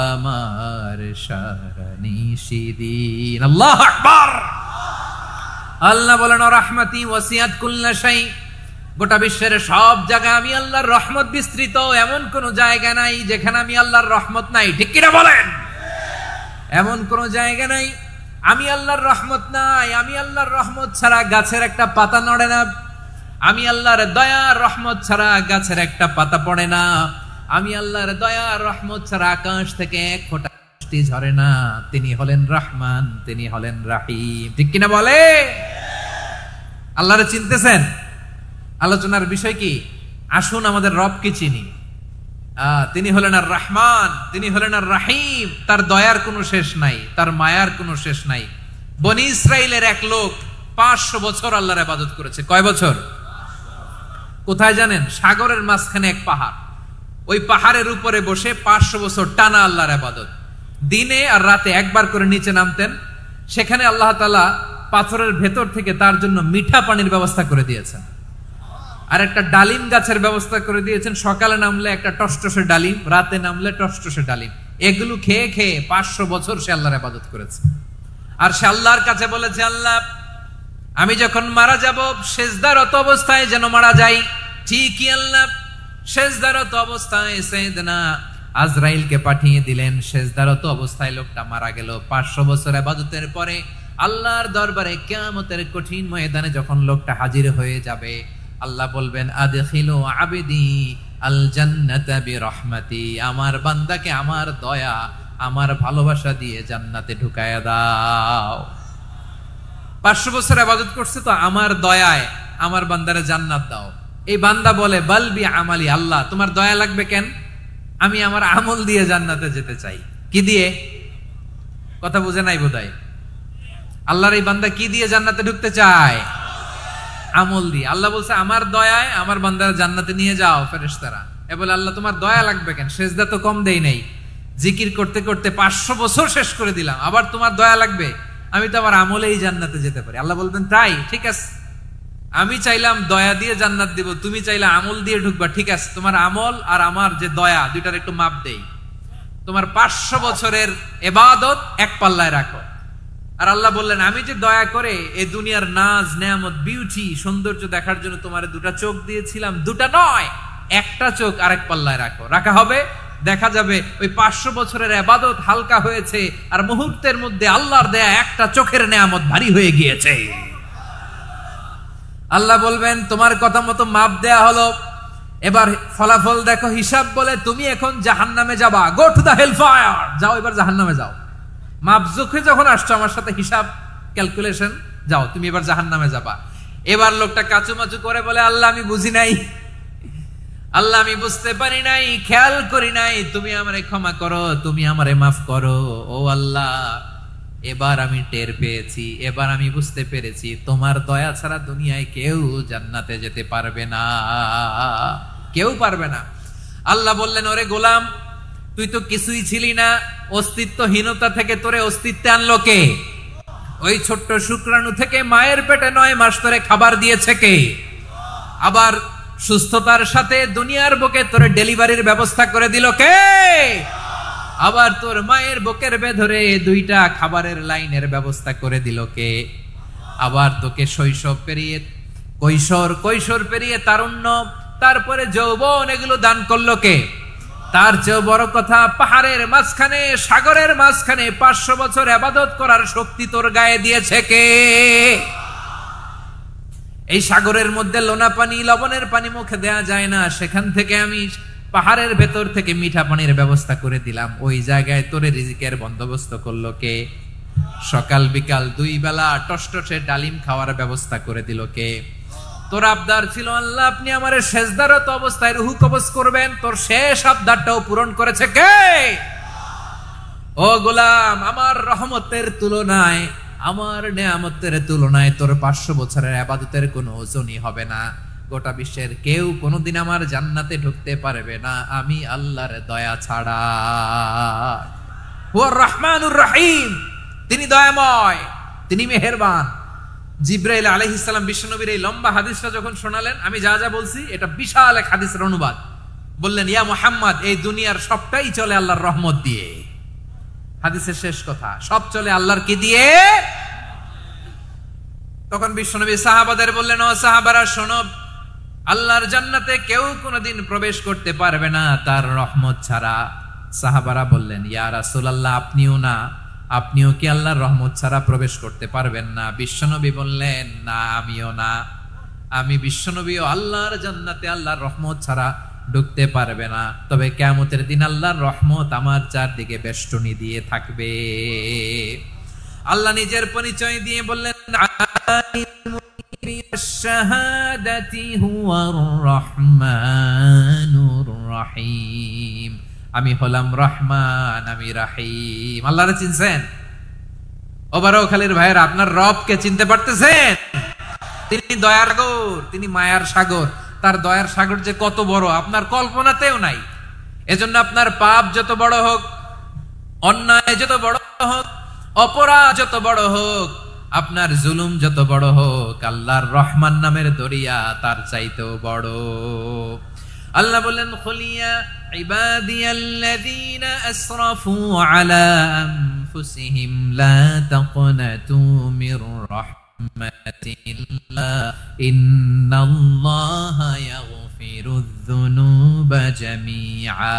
আমার সারা নিশিদিন। আল্লাহু আকবার। আল্লাহ বলেন রাহমাতি ওয়াসিআত কুল্লা শাই, গোটা বিশ্বের সব জায়গায় আমি আল্লাহর রহমত বিস্তৃত, এমন কোন জায়গা নাই যেখানে আমি আল্লাহর রহমত নাই। ঠিক কিনা বলেন? এমন কোন জায়গা নাই আমি আল্লাহর রহমত নাই। আমি আল্লাহর রহমত ছাড়া গাছের একটা পাতা নড়ে না, আমি আল্লাহর দয়া রহমত ছাড়া গাছের একটা পাতা পড়ে না, আমি আল্লাহর দয়া রহমত ছাড়া আকাশ থেকে এক ফোঁটা বৃষ্টি ঝরে না। তিনি হলেন রহমান, তিনি হলেন রাহিম। ঠিক কিনা বলে? আল্লাহরে চিনতেছেন? আলোচনার বিষয় কি? আসুন আমাদের রবকে চিনি। তিনি হলেন আর রহমান, তিনি হলেন আর রাহিম। তার দয়ার কোনো শেষ নাই, তার মায়ার কোনো শেষ নাই। বনি ইসরাইলের এক লোক 500 বছর আল্লাহর ইবাদত করেছে। কয় বছর? কোথায় জানেন? সাগরের মাঝখানে এক পাহাড়, ওই পাহাড়ের উপরে বসে 500 বছর টানা আল্লাহর ইবাদত। দিনে আর রাতে একবার করে নিচে নামতেন। সেখানে আল্লাহ তাআলা পাথরের ভেতর থেকে তার জন্য মিঠা পানির ব্যবস্থা করে দিয়েছেন, আর একটা ডালিম গাছের ব্যবস্থা করে দিয়েছেন। সকালে নামলে একটা টসটসে ডালিম, রাতে নামলে টসটসে ডালিম। এগুলো খেয়ে খেয়ে 500 বছর সে আল্লাহর ইবাদত করেছে। আর সে আল্লাহর কাছে বলেছে, আল্লাহ আমি যখন মারা যাব সেজদারত অবস্থায় যেন মারা যাই। ঠিকই আল্লাহ সেজদারত অবস্থায় সাইয়েদনা আজরাইলকে পাঠিয়ে দিলেন। সেজদারত অবস্থায় লোকটা মারা গেল। 500 বছর ইবাদতের পরে আল্লাহর দরবারে কিয়ামতের কঠিন ময়দানে যখন লোকটা হাজির হয়ে যাবে, আল্লাহ বলবেন আদখিলু আবদি আল জান্নাতা বিরহমাতি, আমার বান্দাকে আমার দয়া আমার ভালোবাসা দিয়ে জান্নাতে ঢুকায়া দাও। 500 বছর ইবাদত করছে তো আমার দয়ায় আমার বান্দারে জান্নাত দাও। এই বান্দা বলে বালবি আমালি, আল্লাহ তোমার দয়া লাগবে কেন, আমি আমার আমল দিয়ে জান্নাতে যেতে চাই। কি দিয়ে? কথা বুঝে নাই বোধহয়। আল্লাহর এই বান্দা কি দিয়ে জান্নাতে ঢুকতে চায়? আমল দিয়ে। আল্লাহ বলছে আমার দয়ায় আমার বান্দারা জান্নাতে নিয়ে যাও ফেরেশতারা। এ বলে আল্লাহ তোমার দয়া লাগবে কেন, সেজদা তো কম দেই নাই, জিকির করতে করতে 500 বছর শেষ করে দিলাম, আবার তোমার দয়া লাগবে? আমি তো আমার আমলেই জান্নাতে যেতে পারি। আল্লাহ বলবেন তাই, ঠিক আছে, আমি চাইলাম দয়া দিয়ে জান্নাত দিব, তুমি চাইলে আমল দিয়ে ঢুকবা, ঠিক আছে, তোমার আমল আর আমার যে দয়া দুইটার একটু মাপ দেই। তোমার 500 বছরের ইবাদত এক পাল্লায় রাখো। আর আল্লাহ বললেন আমি যে দয়া করে এই দুনিয়ার নাজ নেয়ামত বিউটি সৌন্দর্য দেখার জন্য তোমারে দুটা চোখ দিয়েছিলাম, দুটা নয় একটা চোখ আরেক পাল্লায় রাখো। রাখা হবে, দেখা যাবে ওই 500 বছরের ইবাদত হালকা হয়েছে আর মুহূর্তের মধ্যে আল্লাহর দেয়া একটা চোখের নেয়ামত ভারী হয়ে গিয়েছে। আল্লাহ বলবেন তোমার কথা মতো মাপ দেয়া হলো, এবার ফলাফল দেখো, হিসাব বলে তুমি এখন জাহান্নামে যাবা, go to the hell fire, যাও এবার জাহান্নামে যাও। মাপ জোখে যখন আসছো আমার সাথে হিসাব ক্যালকুলেশন, যাও তুমি এবার জাহান্নামে যাবা। এবার লোকটা কাচুমাচু করে বলে আল্লাহ আমি বুঝি নাই, আল্লাহ আমি বুঝতে পারি নাই, খেয়াল করি নাই, তুমি আমারে ক্ষমা করো, তুমি আমারে মাফ করো। ও আল্লাহ এবার আমি টের পেয়েছি, এবার আমি বুঝতে পেরেছি তোমার দয়া ছাড়া দুনিয়ায় কেউ জান্নাতে যেতে পারবে না, কেউ পারবে না। আল্লাহ বললেন ওরে গোলাম তুই তো কিছুই ছিলি না, অস্তিত্বহীনতা থেকে তোরে অস্তিত্বে আনলো কে? ওই ছোট্ট শুক্রাণু থেকে মায়ের পেটে 9 মাস ধরে খাবার দিয়েছে কে? আবার সুস্থতার সাথে দুনিয়ার বুকে তোরে ডেলিভারির ব্যবস্থা করে দিল কে? আবার তোর মায়ের বুকের ভেতরে 2টা খাবারের লাইনের ব্যবস্থা করে দিল কে? আবার তোকে শৈশব পেরিয়ে কৈশোর পেরিয়ে তারুণ্য, তারপরে যৌবন, এগুলো দান করলো কে? তার চেয়ে বড় কথা, পাহাড়ের মাঝখানে সাগরের মাঝখানে 500 বছর ইবাদত করার শক্তি তোর গায়ে দিয়েছে কে? এই সাগরের মধ্যে লোনা পানি লবণের পানি মুখে দেয়া যায় না, সেখান থেকে আমি পাহাড়ের ভেতর থেকে মিঠা পানির ব্যবস্থা করে দিলাম, ওই জায়গায় তোরে রিজিকের বন্দোবস্ত করলো কে? সকাল বিকাল 2 বেলা টসটসে ডালিম খাওয়ার ব্যবস্থা করে দিল কে? তোর আবদার ছিল আল্লাহ আপনি আমারে সেজদারত অবস্থায় রুহু কবজ করবেন, তোর শেষ আবদারটাও পূরণ করেছে কে? ও গোলাম আমার রহমতের তুলনায়, আমার নেয়ামতের তুলনায় তোর 500 বছরের ইবাদতের কোনো ওজনই হবে না। গোটা বিশ্বের কেউ কোনোদিন আমার জান্নাতে ঢুকতে পারবে না আমি আল্লাহর দয়া ছাড়া। হুয়া রহমানুর রহিম, তিনি দয়াময়, তিনি মেহেরবান। জিব্রাইল আলাইহিস সালাম বিশ্বনবীর এই লম্বা হাদিসটা যখন শোনালেন, আমি যা যা বলছি এটা বিশাল এক হাদিসের অনুবাদ, বললেন ইয়া মুহাম্মদ এই দুনিয়ার সবটাই চলে আল্লাহর রহমত দিয়ে। হাদিসের শেষ কথা, সব চলে আল্লাহর কি দিয়ে? তখন বিশ্বনবী সাহাবাদের বললেন ও সাহাবারা শোনো, আল্লাহর জান্নাতে কেউ কোনোদিন প্রবেশ করতে পারবে না তার রহমত ছাড়া। সাহাবারা বললেন ইয়া রাসূলুল্লাহ আপনিও না, আপনিও কি আল্লাহর রহমত ছাড়া প্রবেশ করতে পারবেন না? বিশ্বনবী বললেন না আমিও না, আমি বিশ্বনবীও আল্লাহর জান্নাতে আল্লাহর রহমত ছাড়া ঢুকতে পারবে না, তবে কিয়ামতের দিন আল্লাহর রহমত আমার চারদিকে বেষ্টনী দিয়ে থাকবে। আল্লাহ নিজের পরিচয় দিয়ে বললেন আমি হলাম রহমান, আমি রাহিম। আল্লাহরে চিনছেন? ওবারখালীর ভাইয়ের আপনার রবকে চিনতে পারতেছেন? তিনি দয়ার সাগর, তিনি মায়ার সাগর। তার দয়ার সাগর যে কত বড় আপনার কল্পনাতেও নাই। এজন্য আপনার পাপ যত বড় হোক, অন্যায় যত বড় হোক, অপরাধ যত বড় হোক, আপনার জুলুম যত বড় হোক, আল্লাহর রহমান নামের দরিয়া তার চাইতেও বড়। আল্লাহ বলেন খুলিয়া ইবাদিয়াল্লাযীনা আসরাফু আলা আনফুসিহিম লা তাকনাতু মির রাহমাতিল্লাহ ইন্নাল্লাহা ইয়াগফিরুয যুনুবা জামিআ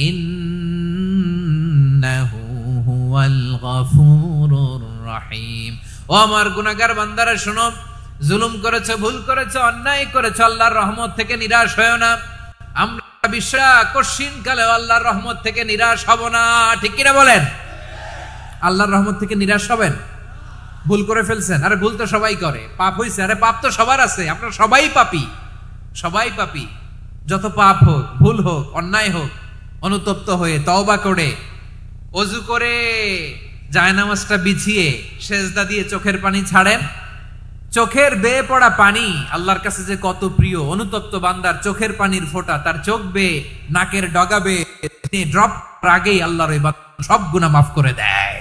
ইন্নাহু হুয়াল গফুরুর রহিম। ও আমার গুনাহগার বান্দারা শোনো, জুলুম করেছো, ভুল করেছো, অন্যায় করেছো, আল্লাহর রহমত থেকে নিরাশ হয়েও না। আমরা বিশ্বাস কঠিন কালে আল্লাহর রহমত থেকে নিরাশ হব না, ঠিক কিনা বলেন? আল্লাহর রহমত থেকে নিরাশ হবেন? ভুল করে ফেলছেন, আরে ভুল তো সবাই করে। পাপ হইছে, আরে পাপ তো সবার আছে, আপনারা সবাই পাপী, সবাই পাপী। যত পাপ হোক, ভুল হোক, অন্যায় হোক, অনুতপ্ত হয়ে তওবা করে ওযু করে জায়নামাজটা বিছিয়ে সেজদা দিয়ে চোখের পানি ছাড়েন। চোখের বেয়ে পড়া পানি আল্লাহর কাছে যে কত প্রিয়। অনুতপ্ত বান্দার চোখের পানির ফোঁটা তার চোখ বেয়ে, নাকের ডগা বেয়ে ড্রপ আগেই আল্লাহর ওই সব গুনাহ মাফ করে দেয়।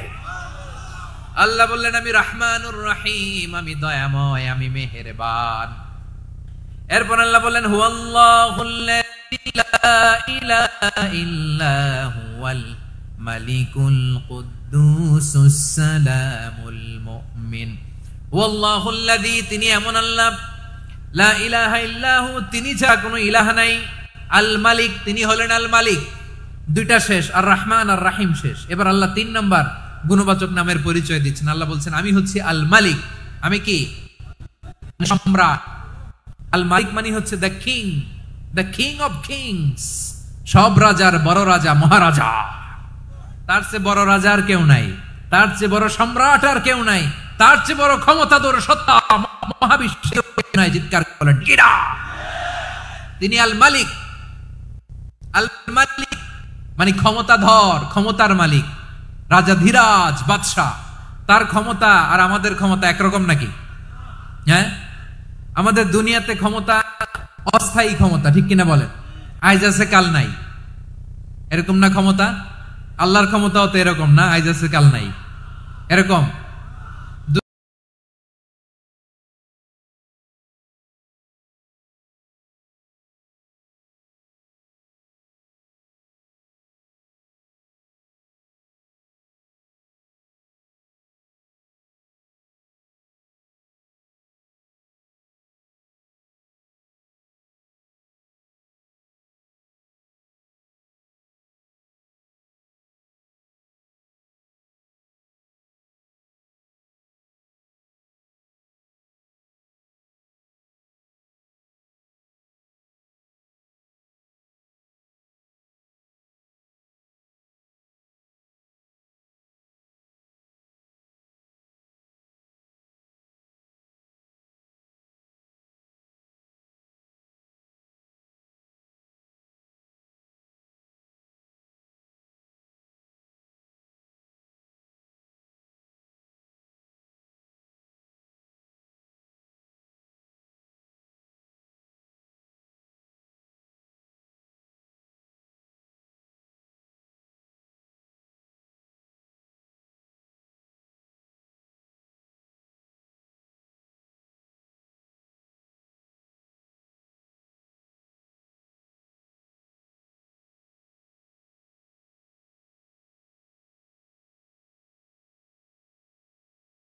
আল্লাহ বললেন, আমি রহমানুর রহিম, আমি দয়াময়, আমি মেহেরবান। এরপর আল্লাহ বললেন, হুয়াল্লাহুল্লাযী লা ইলাহা ইল্লা হুয়াল মালিকুল কুদ্দুসুস সালামুল মুমিন। হুয়াল্লাহুল্লাযী, তিনি এমন আল্লাহ, লা ইলাহা ইল্লাহু, তিনি ছাড়া কোনো ইলাহ নাই, আল মালিক, তিনি হলেন আল মালিক। দুইটা শেষ, আর রহমান আর রাহিম শেষ। এবার আল্লাহ 3 নাম্বার গুণবাচক নামের পরিচয় দিচ্ছেন। আল্লাহ বলছেন, আমি হচ্ছি আল মালিক। আমি কি? সম্রাট। আল মালিক মানে হচ্ছে the king, the king of kings, সব রাজার বড় রাজা, মহারাজা। তার চেয়ে বড় রাজা আর কেউ নাই, তার চেয়ে বড় সম্রাট আর কেউ নাই, তার চেয়ে বড় ক্ষমতাধর সত্তা মহাবিশ্বে নাই। চিৎকার করেন কিরা? তিনি আল মালিক। আল মালিক মানে ক্ষমতাধর, ক্ষমতার মালিক, রাজা ধীরাজ বাদশাহ। তার ক্ষমতা আর আমাদের ক্ষমতা একরকম নাকি? হ্যাঁ, আমাদের দুনিয়াতে ক্ষমতা অস্থায়ী ক্ষমতা, ঠিক কিনা বলেন? আজ আছে কাল নাই, এরকম না ক্ষমতা? আল্লাহর ক্ষমতাও তো এরকম না, আজ আছে কাল নাই, এরকম।